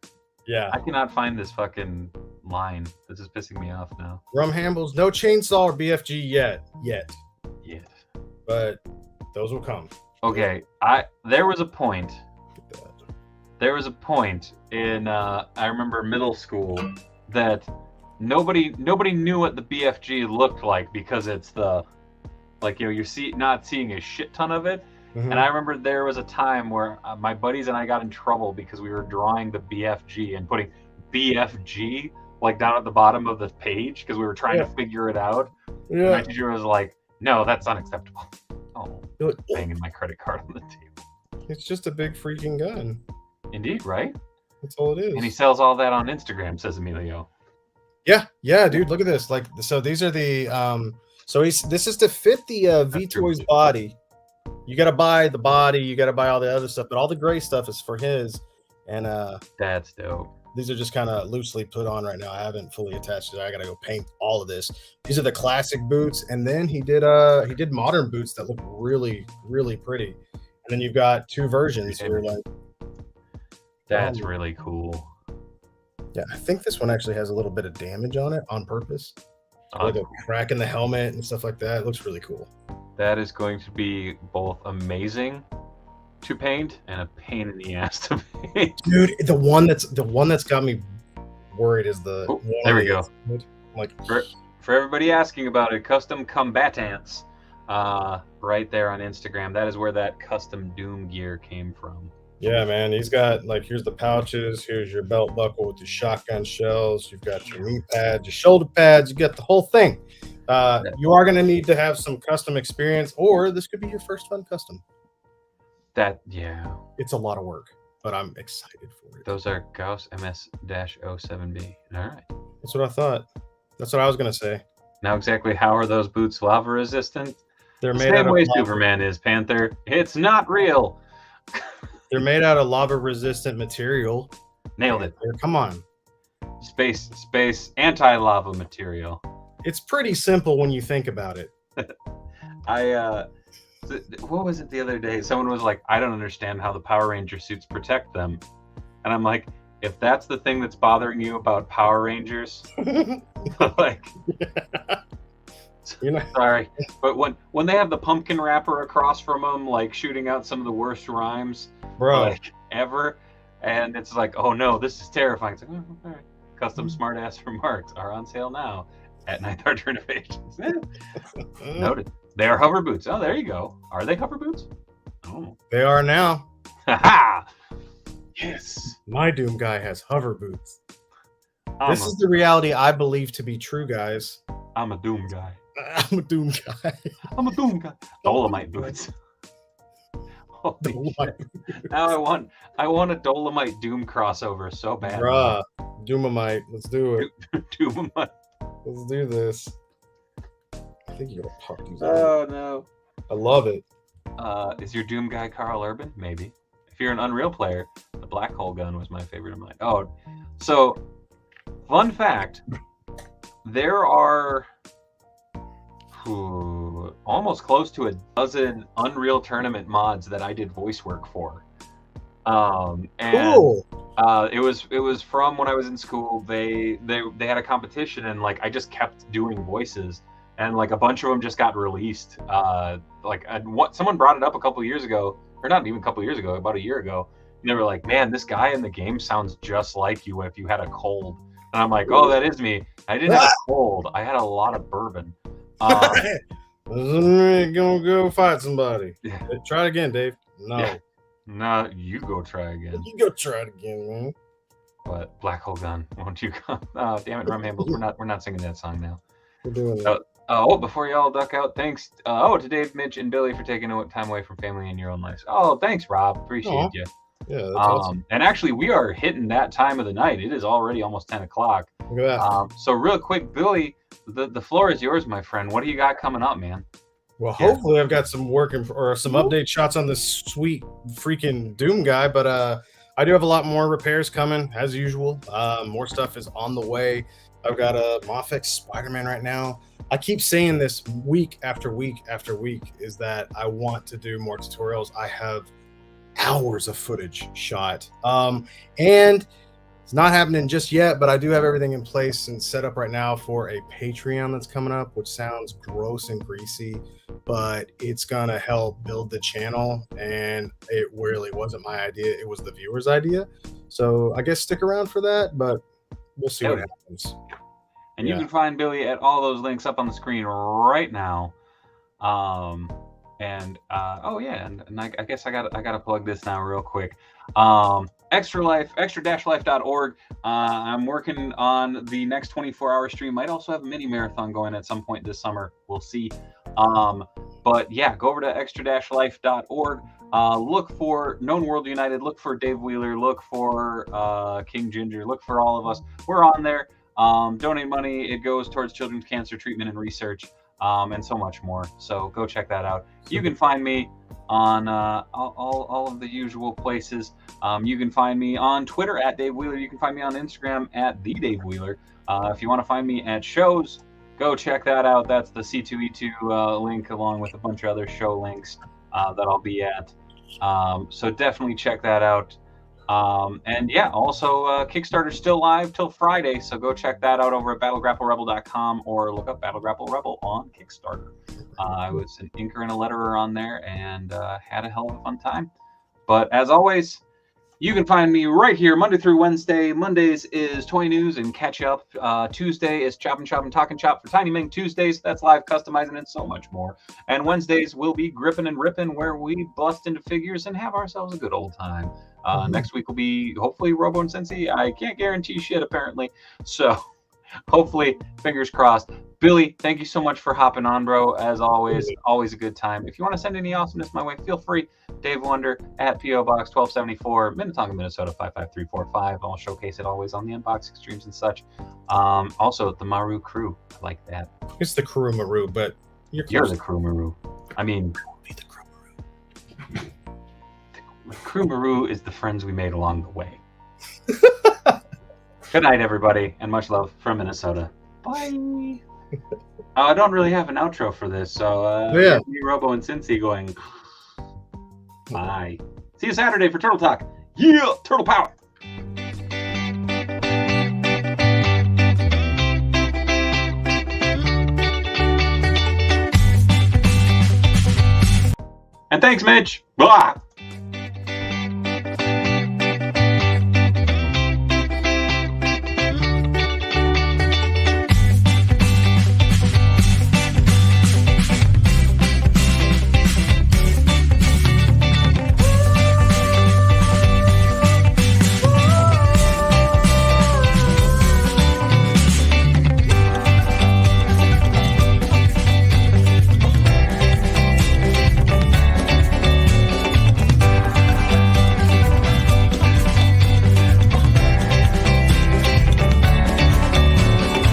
Yeah. I cannot find this fucking line. This is pissing me off now. Rum Hambles, no chainsaw or BFG yet. But those will come. Okay, there was a point in I remember middle school that nobody knew what the BFG looked like because it's the you're not seeing a shit ton of it. And I remember there was a time where my buddies and I got in trouble because we were drawing the BFG and putting BFG like down at the bottom of the page because we were trying to figure it out. Yeah. And my teacher was like, "No, that's unacceptable." Oh, banging my credit card on the table. It's just a big freaking gun. Indeed, right? That's all it is. And he sells all that on Instagram, says Emilio. Yeah, dude. Look at this. Like, so these are the this is to fit the V-Toys body. You got to buy the body, you got to buy all the other stuff, but all the gray stuff is for his. And that's dope. These are just kind of loosely put on right now. I haven't fully attached it. I got to go paint all of this. These are the classic boots, and then he did modern boots that look really, really pretty. And then you've got two versions here. Like, that's really cool. Yeah, I think this one actually has a little bit of damage on it on purpose. Like a crack in the helmet and stuff like that. It looks really cool. That is going to be both amazing to paint and a pain in the ass to paint. Dude, the one that's got me worried is the there we go. Like for everybody asking about it, Custom Combatants, right there on Instagram. That is where that custom Doom gear came from. Yeah, man. He's got here's the pouches, here's your belt buckle with your shotgun shells, you've got your knee pads, your shoulder pads, you got the whole thing. You are going to need to have some custom experience, or this could be your first fun custom. It's a lot of work, but I'm excited for it. Those are Gauss MS-07B. All right. That's what I thought. That's what I was going to say. Now, exactly how are those boots lava resistant? They're made out of lava. Superman is, Panther. It's not real. They're made out of lava resistant material. Nailed it. Come on. Space anti-lava material. It's pretty simple when you think about it. What was it the other day? Someone was like, I don't understand how the Power Ranger suits protect them. And I'm like, if that's the thing that's bothering you about Power Rangers, like, sorry. But when they have the pumpkin wrapper across from them, like shooting out some of the worst rhymes ever, and it's like, oh no, this is terrifying. It's like, oh, all right. Custom smartass remarks are on sale now at Ninth Art Renovations. Noted. They are hover boots. Oh, there you go. Are they hover boots? Oh. They are now. Ha! Yes. My Doom guy has hover boots. This is the reality I believe to be true, guys. I'm a Doom guy. I'm a Doom guy. I'm a Doom guy. Dolomite boots. Dolomite. Now I want a Dolomite Doom crossover so bad. Bruh. Doomamite. Let's do it. Doomamite. Let's do this. I think you're gonna pop these. Oh no! I love it. Is your Doom guy Carl Urban? Maybe. If you're an Unreal player, the black hole gun was my favorite of mine. Oh, so fun fact: there are almost close to a dozen Unreal Tournament mods that I did voice work for. And Cool. it was from when I was in school. They had a competition, and like I just kept doing voices, and like a bunch of them just got released. Someone brought it up a couple of years ago, or not even a couple of years ago, about a year ago. And they were like, "Man, this guy in the game sounds just like you if you had a cold." And I'm like, "Oh, that is me. I didn't have a cold. I had a lot of bourbon." Gonna go fight somebody. Yeah. Try it again, Dave. No. Yeah. No, you go try again. You go try it again, man. But Black Hole Gun, won't you come? Oh, damn it, Rum Hambles. We're not singing that song now. We're doing that. Before y'all duck out, thanks. To Dave, Mitch, and Billy for taking time away from family and your own lives. Oh, thanks, Rob. Appreciate you. Yeah, that's awesome. And actually, we are hitting that time of the night. It is already almost 10 o'clock. Look at that. So real quick, Billy, the floor is yours, my friend. What do you got coming up, man? Well, hopefully I've got some or some update shots on this sweet freaking Doom guy, but I do have a lot more repairs coming as usual. More stuff is on the way. I've got a Mofex Spider-Man right now. I keep saying this week after week after week is that I want to do more tutorials. I have hours of footage shot. And it's not happening just yet, but I do have everything in place and set up right now for a Patreon that's coming up, which sounds gross and greasy, but it's gonna help build the channel. And it really wasn't my idea, it was the viewer's idea. So I guess stick around for that, but we'll see what happens. And you can find Billy at all those links up on the screen right now. I guess I gotta plug this now real quick. extra-life.org. I'm working on the next 24-hour stream. Might also have a mini marathon going at some point this summer. We'll see. But yeah, go over to extra-life.org. Look for Known World United. Look for Dave Wheeler. Look for King Ginger. Look for all of us. We're on there. Donate money. It goes towards children's cancer treatment and research, and so much more. So go check that out. You can find me on all of the usual places. You can find me on Twitter at Dave Wheeler. You can find me on Instagram at the Dave Wheeler. If you want to find me at shows, go check that out. That's the C2E2 link, along with a bunch of other show links that I'll be at. So definitely check that out. And yeah, also Kickstarter's still live till Friday, so go check that out over at battlegrapplerebel.com or look up Battle Grapple Rebel on Kickstarter. I was an inker and a letterer on there and had a hell of a fun time. But as always, you can find me right here Monday through Wednesday. Mondays is Toy News and Catch Up. Tuesday is Chop and Chop and Talk and Chop for Tiny Ming Tuesdays. That's live customizing and so much more. And Wednesdays will be Grippin and Rippin, where we bust into figures and have ourselves a good old time. Next week will be hopefully Robo and Sensi. I can't guarantee shit apparently. So hopefully, fingers crossed. Billy, thank you so much for hopping on, bro. As always, always a good time. If you want to send any awesomeness my way, feel free. Dave Wonder at P.O. Box 1274, Minnetonka, Minnesota 55345. I'll showcase it always on the unboxing streams and such. Also, the Maru crew. I like that. It's the crew Maru, but you're the crew Maru. I mean, be the crew Maru. The crew Maru is the friends we made along the way. Good night, everybody, and much love from Minnesota. Bye. I don't really have an outro for this, so me, Robo, and Cincy going. Bye. See you Saturday for Turtle Talk. Yeah, Turtle Power. And thanks, Mitch. Bye.